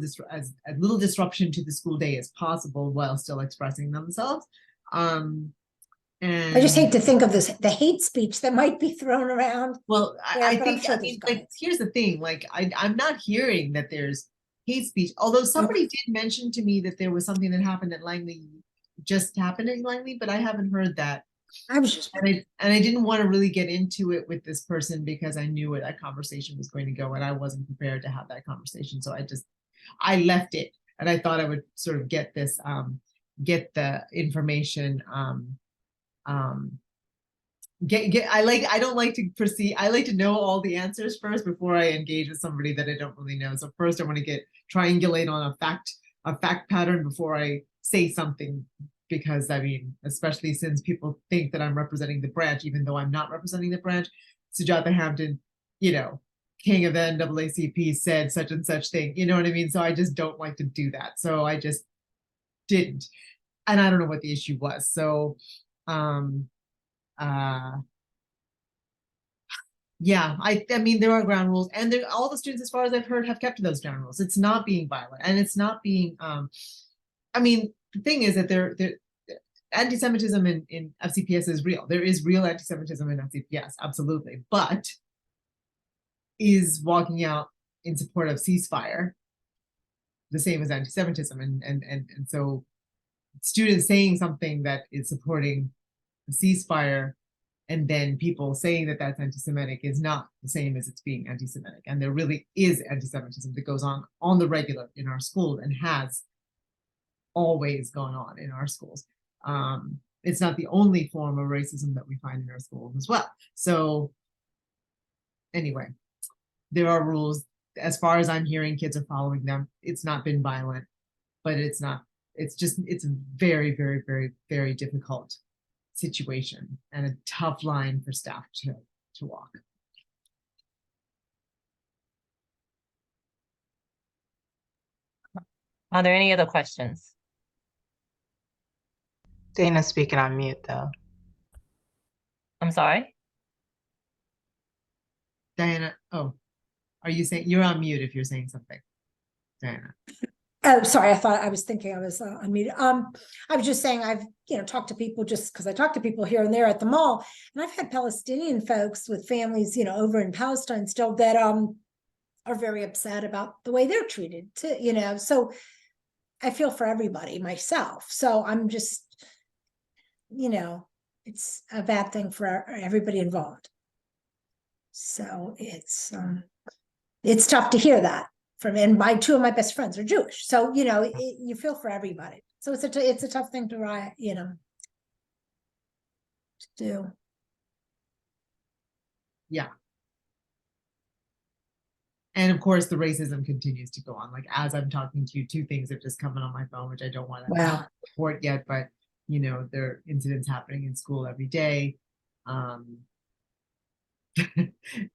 J: disruption to the school day as possible while still expressing themselves. And
H: I just hate to think of the hate speech that might be thrown around.
J: Well, I
H: but I'm
J: think,
H: sure
J: I
H: there's
J: mean, like,
H: guidance.
J: here's the thing, like, I'm not hearing that there's hate speech, although somebody did mention to me that there was something that happened at Langley, just happened at Langley, but I haven't heard that.
H: I was just,
J: And I didn't want to really get into it with this person because I knew where that conversation was going to go and I wasn't prepared to have that conversation. So I left it, and I thought I would sort of get this, get the information, I don't like to proceed. I like to know all the answers first before I engage with somebody that I don't really know. So first I want to triangulate on a fact pattern before I say something, because I mean, especially since people think that I'm representing the branch, even though I'm not representing the branch. Sujatha Hampton, you know, king of the NAACP, said such and such thing, you know what I mean? So I just don't like to do that. So I just didn't. And I don't know what the issue was. So yeah, I mean, there are ground rules, and all the students, as far as I've heard, have kept to those ground rules. It's not being violent, and it's not being I mean, the thing is that anti-Semitism in FCPS is real. There is real anti-Semitism in FCPS, absolutely. But is walking out in support of ceasefire the same as anti-Semitism? And so students saying something that is supporting the ceasefire and then people saying that that's anti-Semitic is not the same as it's being anti-Semitic. And there really is anti-Semitism that goes on the regular in our schools and has always gone on in our schools. It's not the only form of racism that we find in our schools as well. So anyway, there are rules. As far as I'm hearing, kids are following them. It's not been violent, but it's a very, very, very, very difficult situation and a tough line for staff to walk.
A: Are there any other questions?
G: Dana's speaking on mute though.
A: I'm sorry?
J: Diana, oh, are you saying, you're on mute if you're saying something, Diana?
H: oh, sorry, I thought I was thinking I was unmuted. I was just saying I've, talked to people just because I talk to people here and there at the mall, and I've had Palestinian folks with families, over in Palestine still that are very upset about the way they're treated too, so I feel for everybody myself. So I'm just, it's a bad thing for everybody involved. So it's tough to hear that from, and two of my best friends are Jewish. So, you feel for everybody. So it's a tough thing to do.
J: Yeah. And of course, the racism continues to go on. Like, as I'm talking to you, 2 things have just come in on my phone, which I don't want to report yet, but there are incidents happening in school every day.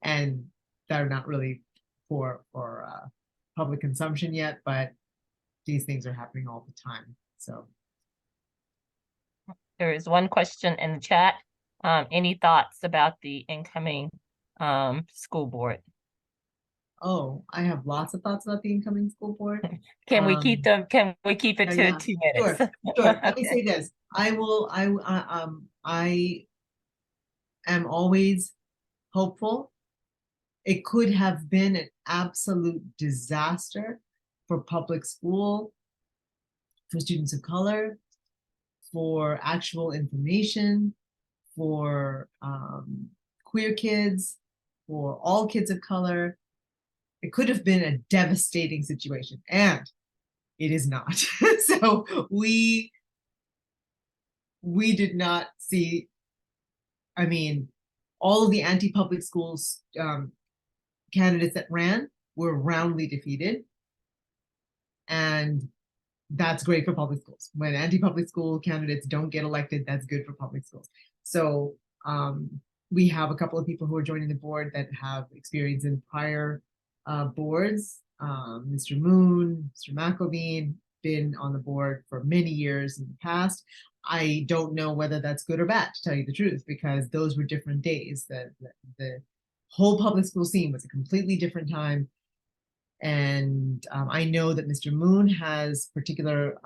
J: And they're not really for public consumption yet, but these things are happening all the time. So
A: There is one question in the chat. Any thoughts about the incoming school board?
J: Oh, I have lots of thoughts about the incoming school board.
A: Can we keep them? Can we keep it to
J: yeah.
A: 2 minutes?
J: Sure. Let me say this. I am always hopeful. It could have been an absolute disaster for public school, for students of color, for actual information, for queer kids, for all kids of color. It could have been a devastating situation, and it is not. So we did not see, I mean, all of the anti-public schools candidates that ran were roundly defeated. And that's great for public schools. When anti-public school candidates don't get elected, that's good for public schools. So we have a couple of people who are joining the board that have experience in prior boards. Mr. Moon, Mr. McElveen, been on the board for many years in the past. I don't know whether that's good or bad, to tell you the truth, because those were different days. The whole public school scene was a completely different time. And I know that Mr. Moon has particular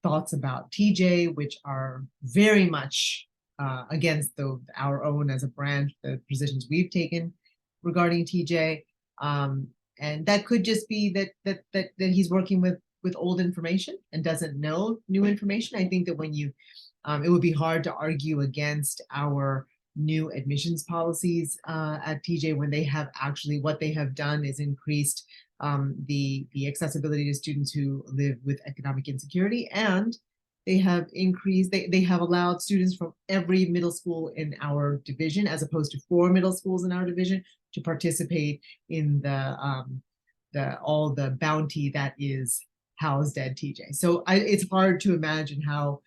J: thoughts about TJ, which are very much against our own as a branch, the positions we've taken regarding TJ. And that could just be that he's working with old information and doesn't know new information. I think that when you, it would be hard to argue against our new admissions policies at TJ when they have actually, what they have done is increased the accessibility to students who live with economic insecurity, and they have increased, they have allowed students from every middle school in our division, as opposed to 4 middle schools in our division, to participate in all the bounty that is housed at TJ. So it's hard to imagine how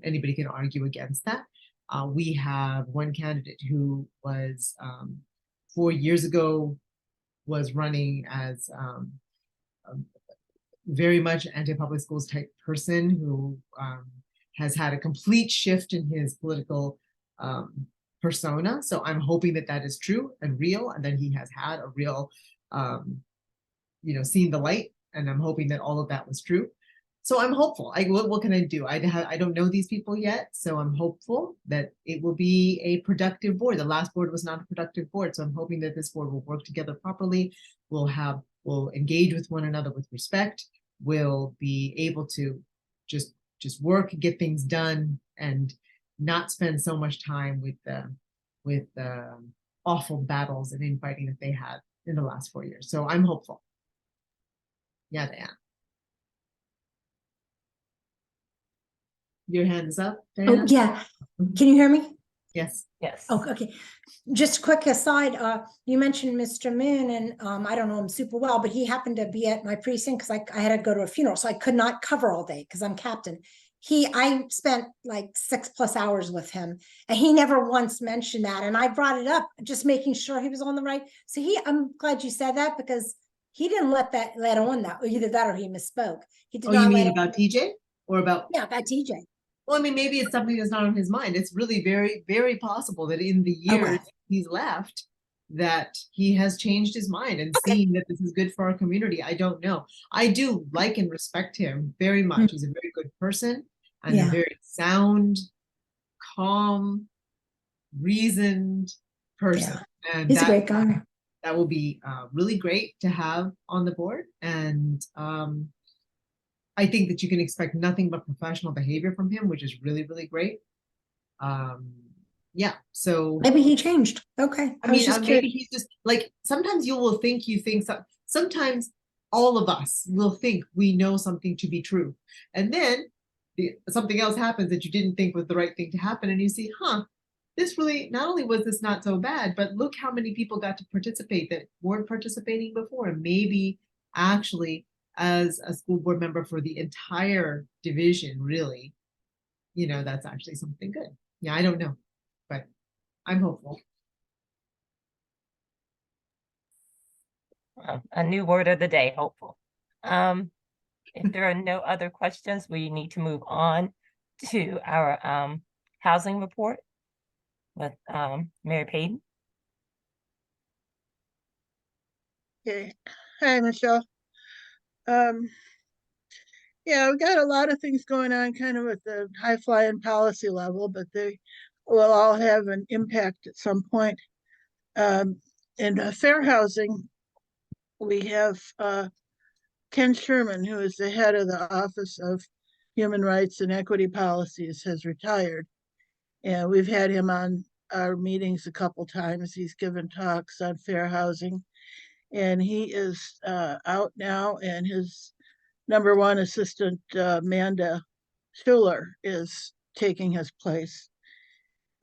J: anybody can argue against that. We have one candidate who was 4 years ago was running as very much anti-public schools type person who has had a complete shift in his political persona. So I'm hoping that that is true and real, and that he has had a real, seen the light, and I'm hoping that all of that was true. So I'm hopeful. What can I do? I don't know these people yet, so I'm hopeful that it will be a productive board. The last board was not a productive board, so I'm hoping that this board will work together properly. We'll engage with one another with respect. We'll be able to just work, get things done, and not spend so much time with awful battles and infighting that they had in the last 4 years. So I'm hopeful. Yeah, Diane. Your hand is up, Diana?
H: Oh, yeah. Can you hear me?
J: Yes.
A: Yes.
H: Oh, okay. Just a quick aside, you mentioned Mr. Moon, and I don't know him super well, but he happened to be at my precinct because I had to go to a funeral, so I could not cover all day because I'm captain. I spent like 6+ hours with him, and he never once mentioned that. And I brought it up, just making sure he was on the right. So I'm glad you said that, because he didn't let on that, either that or he misspoke. He did not.
J: You mean about TJ or about?
H: Yeah, about TJ.
J: Well, I mean, maybe it's something that's not on his mind. It's really very, very possible that in the years he's left, that he has changed his mind and seen that this is good for our community. I don't know. I do like and respect him very much. He's a very good person and a very sound, calm, reasoned person. And
H: he's a great guy.
J: That will be really great to have on the board. And I think that you can expect nothing but professional behavior from him, which is really, really great. Yeah, so
H: maybe he changed. Okay.
J: I mean, maybe he's just like, sometimes you think sometimes all of us will think we know something to be true, and then something else happens that you didn't think was the right thing to happen, and you see, this really, not only was this not so bad, but look how many people got to participate that weren't participating before. And maybe actually, as a school board member for the entire division, really, that's actually something good. Yeah, I don't know, but I'm hopeful.
A: A new word of the day, hopeful. If there are no other questions, we need to move on to our housing report with Mary Payton.
N: Okay. Hi, Michelle. Yeah, we got a lot of things going on kind of at the high flying policy level, but they will all have an impact at some point. In fair housing, we have Ken Sherman, who is the head of the Office of Human Rights and Equity Policies, has retired. And we've had him on our meetings a couple times. He's given talks on fair housing. And he is out now, and his number one assistant, Amanda Schuler, is taking his place.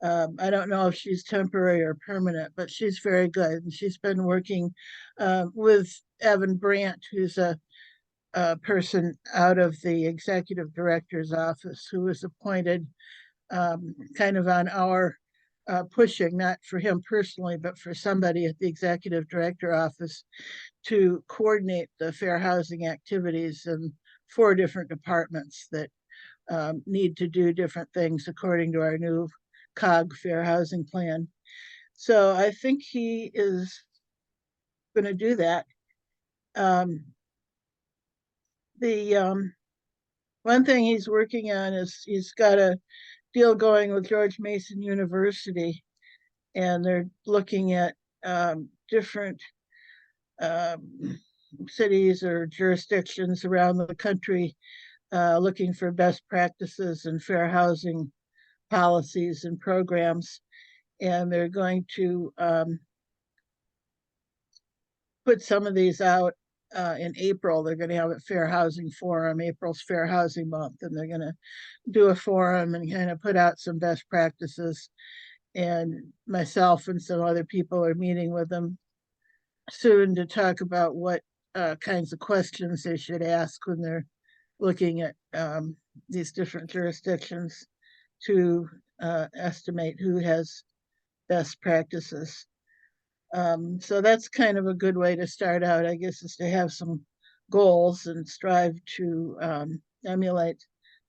N: I don't know if she's temporary or permanent, but she's very good. And she's been working with Evan Brandt, who's a person out of the executive director's office, who was appointed kind of on our pushing, not for him personally, but for somebody at the executive director office to coordinate the fair housing activities in 4 different departments that need to do different things according to our new COG fair housing plan. So I think he is going to do that. The one thing he's working on is he's got a deal going with George Mason University, and they're looking at different cities or jurisdictions around the country, looking for best practices and fair housing policies and programs. And they're going to put some of these out in April. They're going to have a Fair Housing Forum. April's Fair Housing Month, and they're going to do a forum and kind of put out some best practices. And myself and some other people are meeting with them soon to talk about what kinds of questions they should ask when they're looking at these different jurisdictions to estimate who has best practices. So that's kind of a good way to start out, I guess, is to have some goals and strive to emulate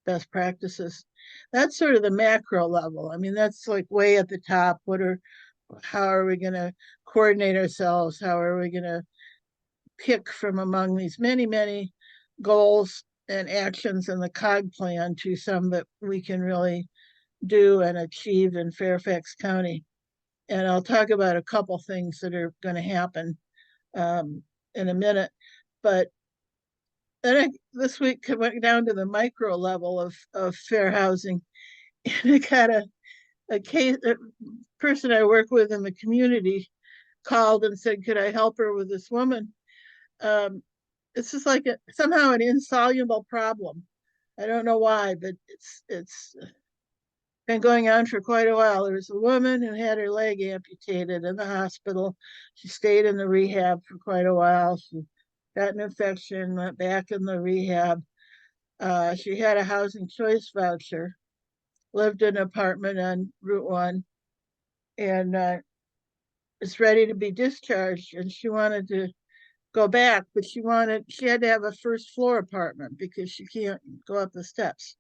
N: best practices. That's sort of the macro level. I mean, that's like way at the top. How are we going to coordinate ourselves? How are we going to pick from among these many, many goals and actions in the COG plan to some that we can really do and achieve in Fairfax County? And I'll talk about a couple things that are going to happen in a minute. But then this week I went down to the micro level of fair housing, and I got a person I work with in the community called and said, could I help her with this woman? It's just like somehow an insoluble problem. I don't know why, but it's been going on for quite a while. There was a woman who had her leg amputated in the hospital. She stayed in the rehab for quite a while. She got an infection, went back in the rehab. She had a housing choice voucher, lived in an apartment on Route 1, and is ready to be discharged. And she wanted to go back, but she had to have a first floor apartment because she can't go up the steps.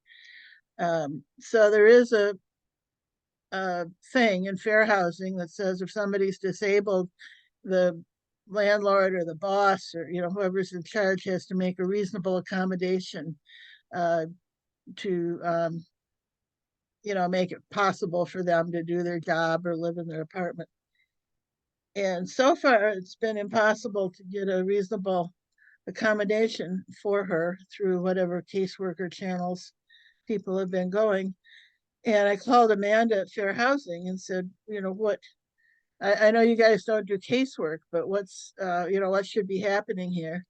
N: So there is a thing in fair housing that says if somebody's disabled, the landlord or the boss or whoever's in charge has to make a reasonable accommodation to make it possible for them to do their job or live in their apartment. And so far, it's been impossible to get a reasonable accommodation for her through whatever caseworker channels people have been going. And I called Amanda at Fair Housing and said, what, I know you guys don't do casework, but what's, what should be happening here?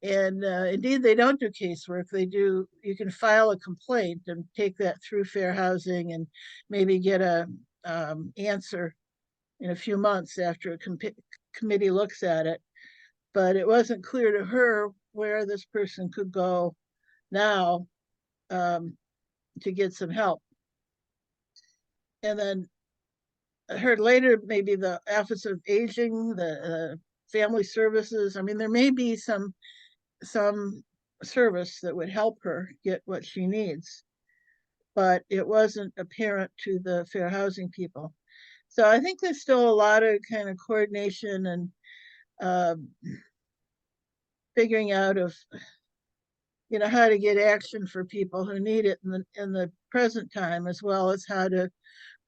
N: And indeed, they don't do casework. You can file a complaint and take that through Fair Housing and maybe get a answer in a few months after a committee looks at it. But it wasn't clear to her where this person could go now to get some help. And then I heard later, maybe the Office of Aging, the Family Services. I mean, there may be some service that would help her get what she needs, but it wasn't apparent to the fair housing people. So I think there's still a lot of kind of coordination and figuring out of how to get action for people who need it in the present time, as well as how to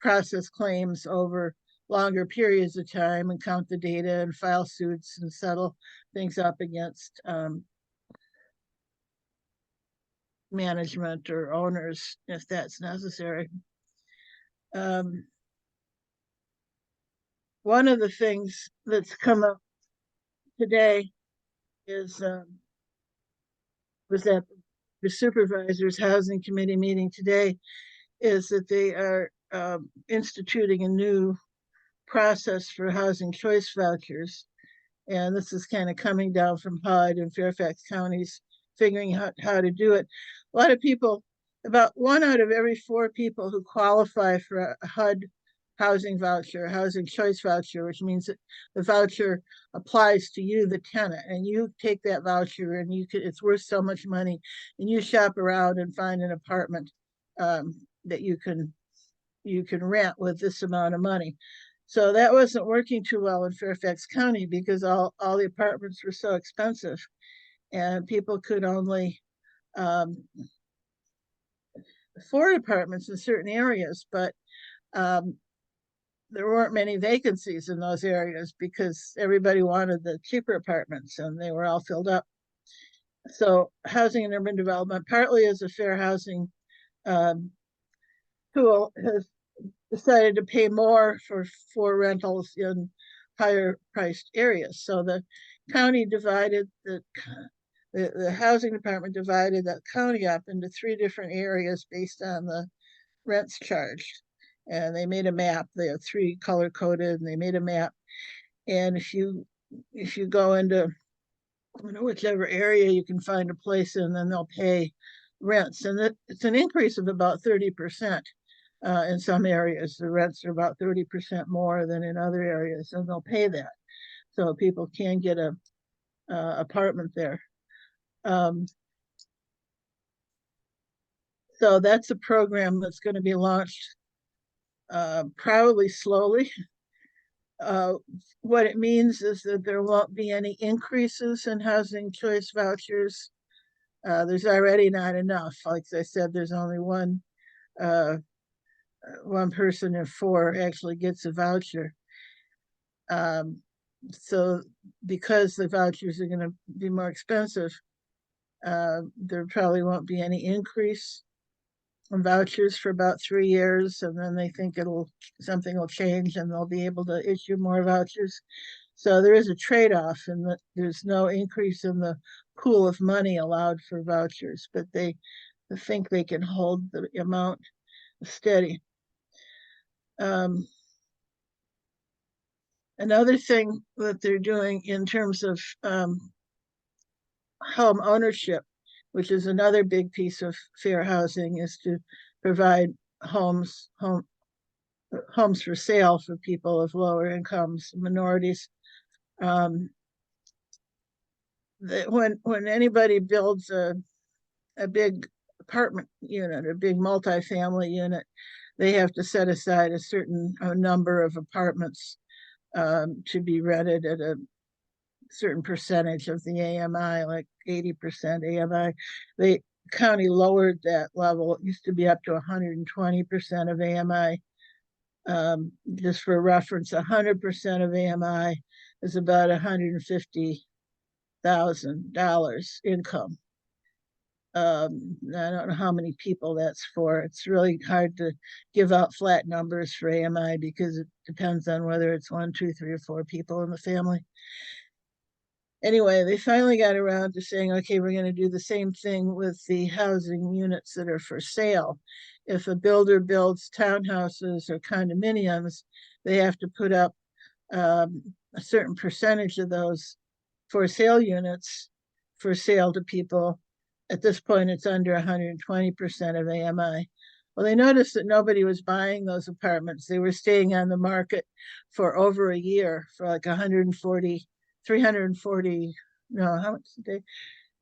N: process claims over longer periods of time and count the data and file suits and settle things up against management or owners if that's necessary. One of the things that's come up today was that the supervisors housing committee meeting today is that they are instituting a new process for housing choice vouchers. And this is kind of coming down from HUD and Fairfax counties figuring out how to do it. A lot of people, about 1 out of every 4 people who qualify for a HUD housing voucher, housing choice voucher, which means that the voucher applies to you, the tenant, and you take that voucher and it's worth so much money, and you shop around and find an apartment that you can rent with this amount of money. So that wasn't working too well in Fairfax County because all the apartments were so expensive and people could only afford apartments in certain areas, but there weren't many vacancies in those areas because everybody wanted the cheaper apartments and they were all filled up. So housing and urban development, partly as a fair housing tool, has decided to pay more for rentals in higher priced areas. So the county divided the housing department divided that county up into 3 different areas based on the rents charged. And they made a map. They have 3 color coded, and they made a map. And if you go into whichever area you can find a place in, then they'll pay rents, and it's an increase of about 30%. In some areas, the rents are about 30% more than in other areas, and they'll pay that, so people can get a apartment there. So that's a program that's going to be launched probably slowly. What it means is that there won't be any increases in housing choice vouchers. There's already not enough. Like I said, there's only one person in 4 actually gets a voucher. So because the vouchers are going to be more expensive, there probably won't be any increase in vouchers for about 3 years, and then they think something will change and they'll be able to issue more vouchers. So there is a trade-off in that there's no increase in the pool of money allowed for vouchers, but they think they can hold the amount steady. Another thing that they're doing in terms of home ownership, which is another big piece of fair housing, is to provide homes for sale for people of lower incomes, minorities. When anybody builds a big apartment unit, a big multifamily unit, they have to set aside a certain number of apartments to be rented at a certain percentage of the AMI, like 80% AMI. The county lowered that level. It used to be up to 120% of AMI. Just for reference, 100% of AMI is about $150,000 income. I don't know how many people that's for. It's really hard to give out flat numbers for AMI because it depends on whether it's 1, 2, 3, or 4 people in the family. Anyway, they finally got around to saying, okay, we're going to do the same thing with the housing units that are for sale. If a builder builds townhouses or condominiums, they have to put up a certain percentage of those for sale units for sale to people. At this point, it's under 120% of AMI. Well, they noticed that nobody was buying those apartments. They were staying on the market for over a year for like 340, no, how much did they?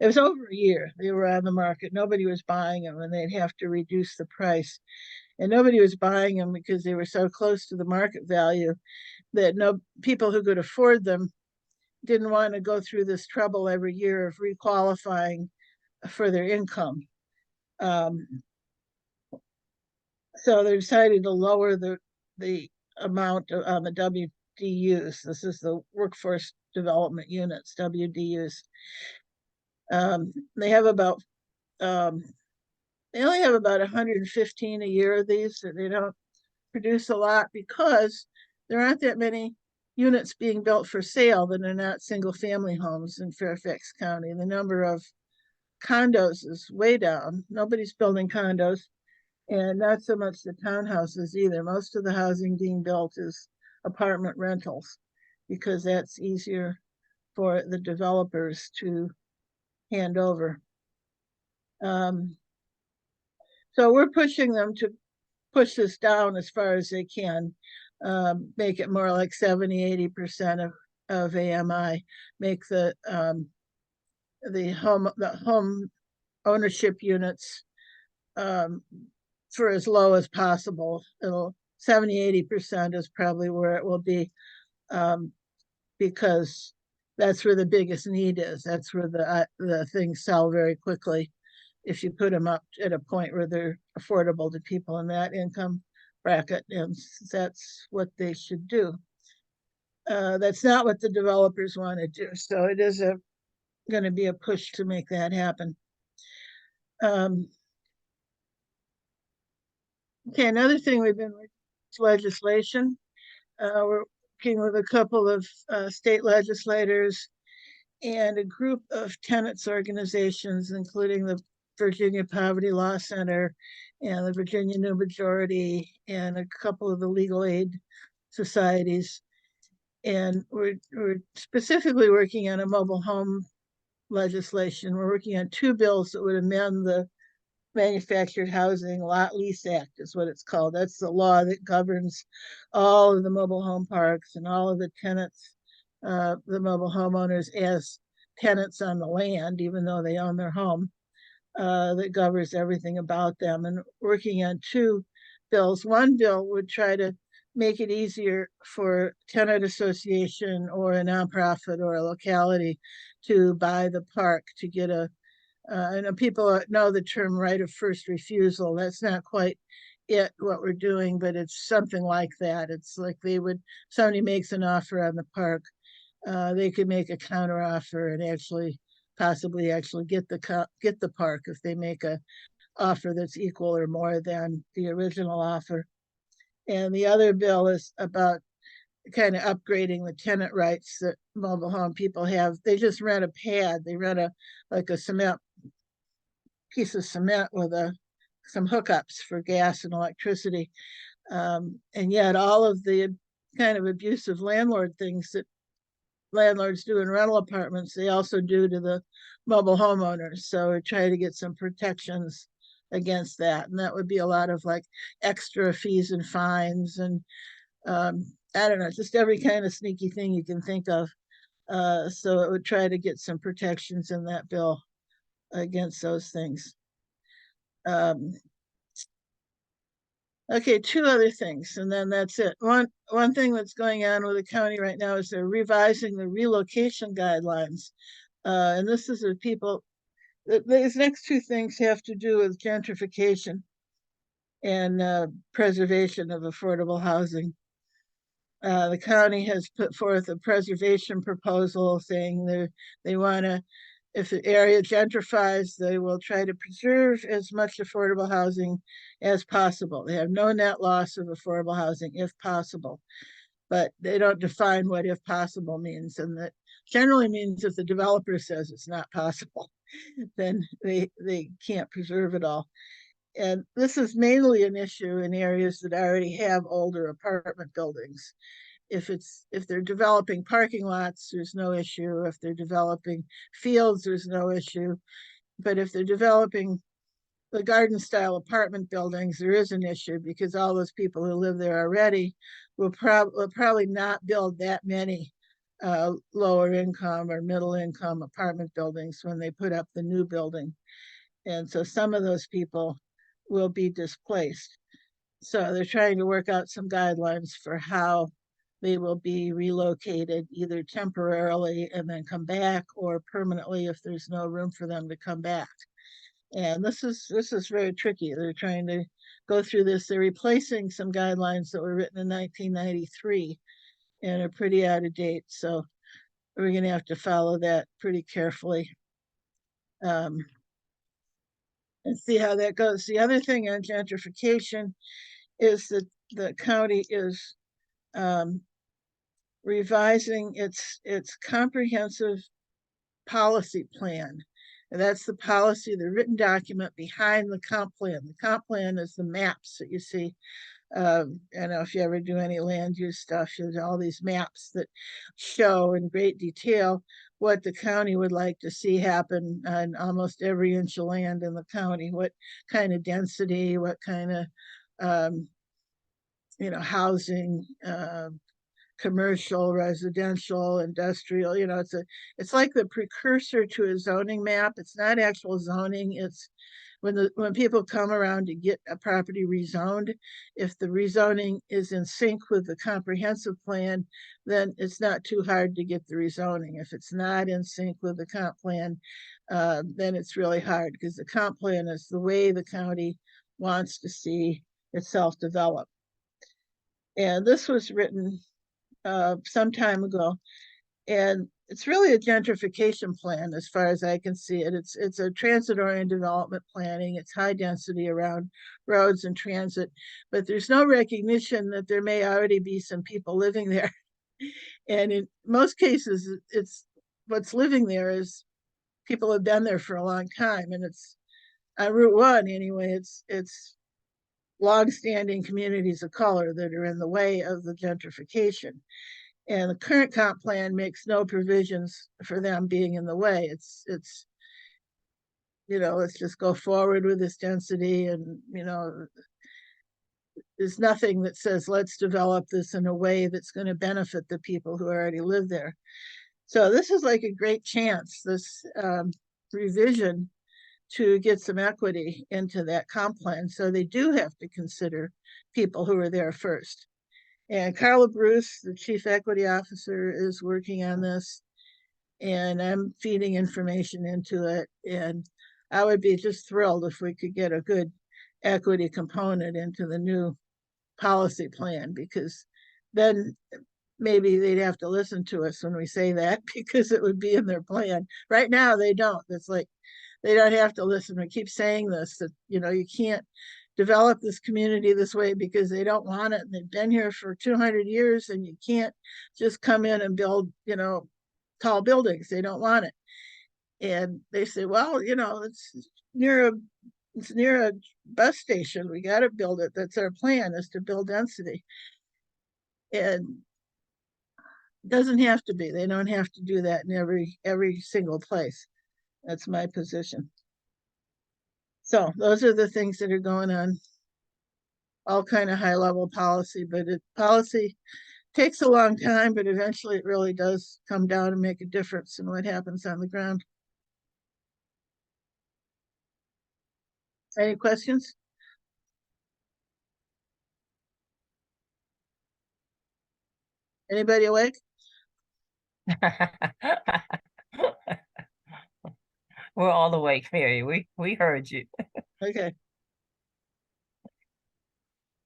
N: It was over a year they were on the market. Nobody was buying them, and they'd have to reduce the price. And nobody was buying them because they were so close to the market value that no people who could afford them didn't want to go through this trouble every year of requalifying for their income. So they decided to lower the amount on the WDUs. This is the workforce development units, WDUs. They have about they only have about 115 a year of these, so they don't produce a lot because there aren't that many units being built for sale that are not single family homes in Fairfax County. The number of condos is way down. Nobody's building condos, and not so much the townhouses either. Most of the housing being built is apartment rentals because that's easier for the developers to hand over. So we're pushing them to push this down as far as they can, make it more like 70–80% of AMI, make the home ownership units for as low as possible. 70–80% is probably where it will be, because that's where the biggest need is. That's where the things sell very quickly. If you put them up at a point where they're affordable to people in that income bracket, and that's what they should do. That's not what the developers want to do. So it is going to be a push to make that happen. Okay, another thing we've been with legislation. We're working with a couple of state legislators and a group of tenants organizations, including the Virginia Poverty Law Center and the Virginia New Majority and a couple of the legal aid societies. And we're specifically working on a mobile home legislation. We're working on 2 bills that would amend the Manufactured Housing Lot Lease Act is what it's called. That's the law that governs all of the mobile home parks and all of the tenants, the mobile homeowners as tenants on the land, even though they own their home, that governs everything about them. And working on 2 bills. One bill would try to make it easier for tenant association or a nonprofit or a locality to buy the park, to get a I know people know the term right of first refusal. That's not quite what we're doing, but it's something like that. It's like somebody makes an offer on the park, they could make a counter offer and possibly get the park if they make a offer that's equal or more than the original offer. And the other bill is about kind of upgrading the tenant rights that mobile home people have. They just rent a pad. They rent a piece of cement with some hookups for gas and electricity. And yet all of the kind of abusive landlord things that landlords do in rental apartments, they also do to the mobile homeowners. So we try to get some protections against that. And that would be a lot of like extra fees and fines and I don't know, just every kind of sneaky thing you can think of. So it would try to get some protections in that bill against those things. Okay, 2 other things, and then that's it. One thing that's going on with the county right now is they're revising the relocation guidelines. And this is these next 2 things have to do with gentrification and preservation of affordable housing. The county has put forth a preservation proposal saying they want to, if the area gentrifies, they will try to preserve as much affordable housing as possible. They have no net loss of affordable housing if possible, but they don't define what if possible means. And that generally means if the developer says it's not possible, then they can't preserve it all. And this is mainly an issue in areas that already have older apartment buildings. If they're developing parking lots, there's no issue. If they're developing fields, there's no issue. But if they're developing the garden style apartment buildings, there is an issue because all those people who live there already will probably not build that many lower income or middle income apartment buildings when they put up the new building. And so some of those people will be displaced. So they're trying to work out some guidelines for how they will be relocated, either temporarily and then come back, or permanently if there's no room for them to come back. And this is very tricky. They're trying to go through this. They're replacing some guidelines that were written in 1993 and are pretty out of date. So we're going to have to follow that pretty carefully. And see how that goes. The other thing on gentrification is that the county is revising its comprehensive policy plan. And that's the policy, the written document behind the comp plan. The comp plan is the maps that you see. I don't know if you ever do any land use stuff, there's all these maps that show in great detail what the county would like to see happen on almost every inch of land in the county, what kind of density, what kind of housing, commercial, residential, industrial, it's like the precursor to a zoning map. It's not actual zoning. It's when people come around to get a property rezoned, if the rezoning is in sync with the comprehensive plan, then it's not too hard to get the rezoning. If it's not in sync with the comp plan, then it's really hard, because the comp plan is the way the county wants to see itself develop. And this was written some time ago, and it's really a gentrification plan as far as I can see it. It's a transit-oriented development planning. It's high density around roads and transit, but there's no recognition that there may already be some people living there. And in most cases, it's what's living there is people have been there for a long time, and it's on Route 1 anyway. It's long-standing communities of color that are in the way of the gentrification. And the current comp plan makes no provisions for them being in the way. It's let's just go forward with this density, and there's nothing that says let's develop this in a way that's going to benefit the people who already live there. So this is like a great chance, this revision, to get some equity into that comp plan. So they do have to consider people who are there first. And Carla Bruce, the chief equity officer, is working on this, and I'm feeding information into it. And I would be just thrilled if we could get a good equity component into the new policy plan, because then maybe they'd have to listen to us when we say that, because it would be in their plan. Right now, they don't. It's like they don't have to listen. We keep saying this, that you can't develop this community this way because they don't want it, and they've been here for 200 years, and you can't just come in and build tall buildings. They don't want it. And they say, well, it's near a bus station, we got to build it. That's our plan, is to build density. And it doesn't have to be. They don't have to do that in every single place. That's my position. So those are the things that are going on. All kind of high level policy, but policy takes a long time, but eventually it really does come down and make a difference in what happens on the ground. Any questions? Anybody awake?
A: We're all awake, Mary. We heard you.
N: Okay.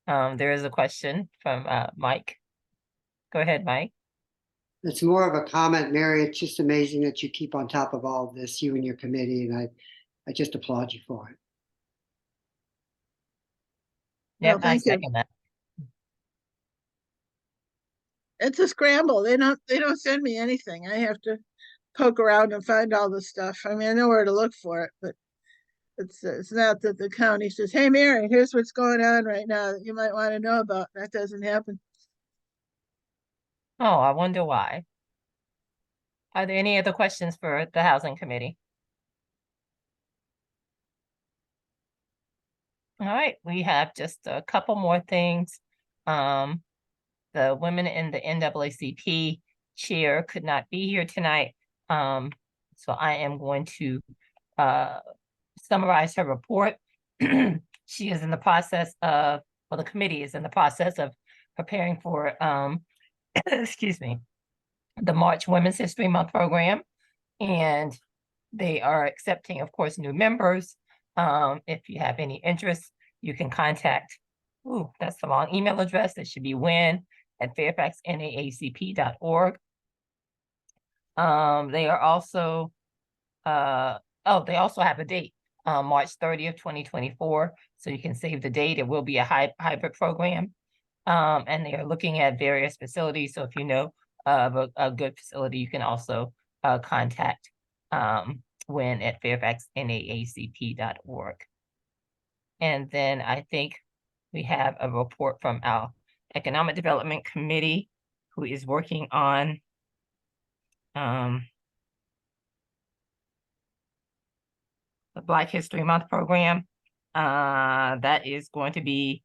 A: There is a question from Mike. Go ahead, Mike.
C: It's more of a comment, Mary. It's just amazing that you keep on top of all of this, you and your committee, and I just applaud you for it.
A: Yep,
N: Well, thank you.
A: second that.
N: It's a scramble. They don't send me anything. I have to poke around and find all this stuff. I mean, I know where to look for it, but it's not that the county says, hey, Mary, here's what's going on right now that you might want to know about. That doesn't happen.
A: Oh, I wonder why. Are there any other questions for the Housing Committee? All right, we have just a couple more things. The women in the NAACP chair could not be here tonight. So I am going to summarize her report. She is in the process of, well, the committee is in the process of preparing for, excuse me, the March Women's History Month program. And they are accepting, of course, new members. If you have any interest, you can contact, that's the wrong email address. It should be win@fairfaxnaacp.org. They are also, they also have a date, March 30th, 2024. So you can save the date. It will be a hybrid program. And they are looking at various facilities. So if you know of a good facility, you can also contact win@fairfaxnaacp.org. And then I think we have a report from our Economic Development Committee, who is working on the Black History Month program. That is going to be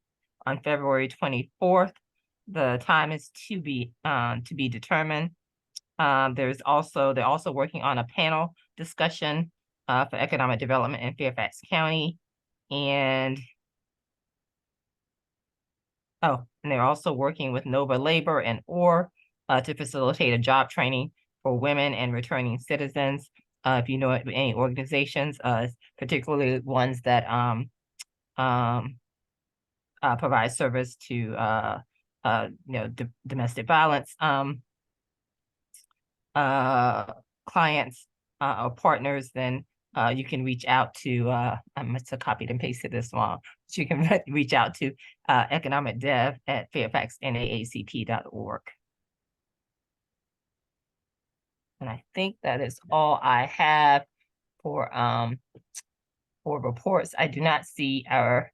A: on February 24th. The time is to be determined. They're also working on a panel discussion for economic development in Fairfax County. And they're also working with Nova Labor and OR to facilitate a job training for women and returning citizens. If you know any organizations, particularly ones that provide service to domestic violence clients or partners, then you can reach out to, I must have copied and pasted this wrong, but you can reach out to economic dev at fairfaxnaacp.org. And I think that is all I have for reports. I do not see our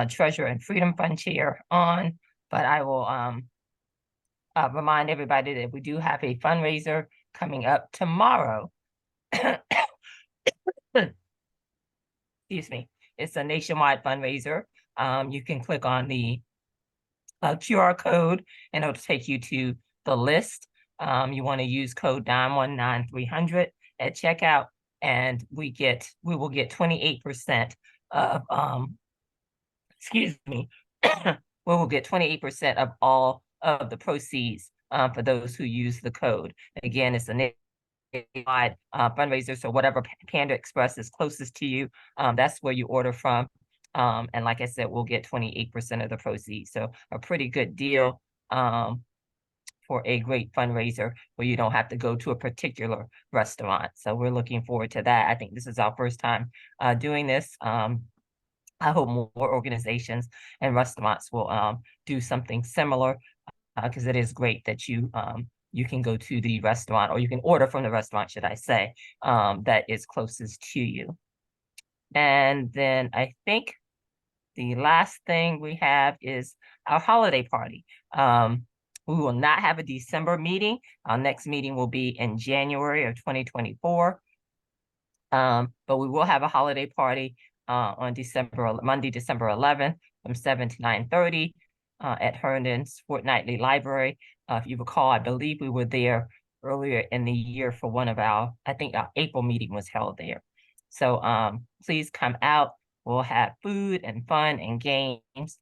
A: Treasure and Freedom Fund chair on, but I will remind everybody that we do have a fundraiser coming up tomorrow. Excuse me. It's a nationwide fundraiser. You can click on the QR code and it'll take you to the list. You want to use code 919-300 at checkout, and we will get 28% of excuse me. We will get 28% of all of the proceeds for those who use the code. Again, it's a nationwide fundraiser, so whatever Panda Express is closest to you, that's where you order from. And like I said, we'll get 28% of the proceeds. So a pretty good deal for a great fundraiser where you don't have to go to a particular restaurant. So we're looking forward to that. I think this is our first time doing this. I hope more organizations and restaurants will do something similar, because it is great that you can go to the restaurant, or you can order from the restaurant, should I say, that is closest to you. And then I think the last thing we have is our holiday party. We will not have a December meeting. Our next meeting will be in January of 2024. But we will have a holiday party on Monday, December 11th from 7 to 9:30 at Herndon's Fortnightly Library. If you recall, I believe we were there earlier in the year for one of I think our April meeting was held there. So please come out. We'll have food and fun and games.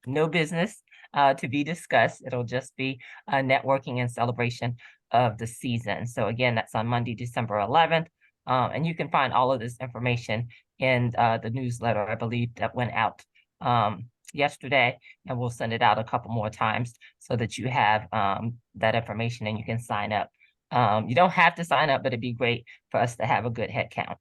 A: No business to be discussed. It'll just be a networking and celebration of the season. So again, that's on Monday, December 11th. And you can find all of this information in the newsletter, I believe, that went out yesterday, and we'll send it out a couple more times so that you have that information and you can sign up. You don't have to sign up, but it'd be great for us to have a good head count.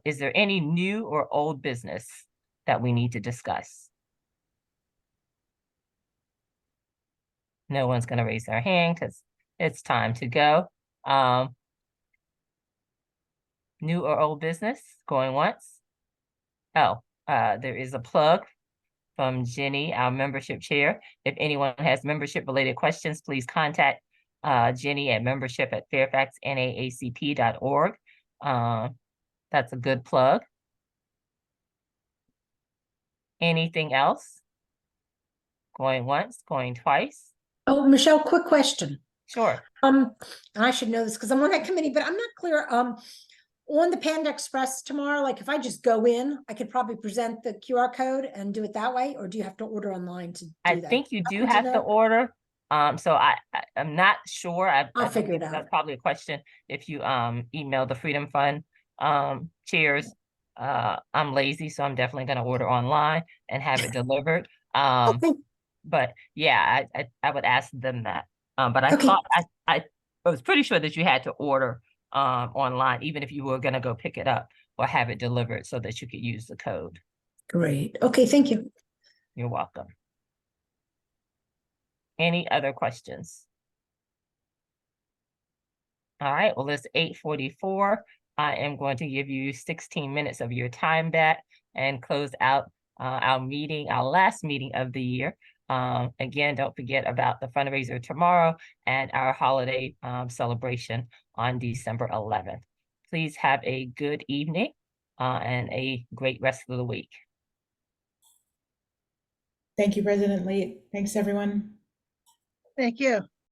A: Is there any new or old business that we need to discuss? No one's going to raise their hand because it's time to go. New or old business going once? There is a plug from Jenny, our membership chair. If anyone has membership related questions, please contact Jenny at membership@fairfaxnaacp.org. That's a good plug. Anything else? Going once, going twice?
H: Oh, Michelle, quick question.
A: Sure.
H: And I should know this because I'm on that committee, but I'm not clear. On the Panda Express tomorrow, like if I just go in, I could probably present the QR code and do it that way, or do you have to order online to do that?
A: I think you do have to order. So I'm not sure.
H: I'll figure it out.
A: That's probably a question if you email the Freedom Fund chairs. I'm lazy, so I'm definitely going to order online and have it delivered.
H: Okay.
A: But yeah, I would ask them that. But I
H: Okay.
A: thought I was pretty sure that you had to order online, even if you were going to go pick it up or have it delivered so that you could use the code.
H: Great. Okay, thank you.
A: You're welcome. Any other questions? All right, well, it's 8:44. I am going to give you 16 minutes of your time back and close out our meeting, our last meeting of the year. Again, don't forget about the fundraiser tomorrow and our holiday celebration on December 11th. Please have a good evening and a great rest of the week.
D: Thank you, President Lee. Thanks, everyone.
N: Thank you.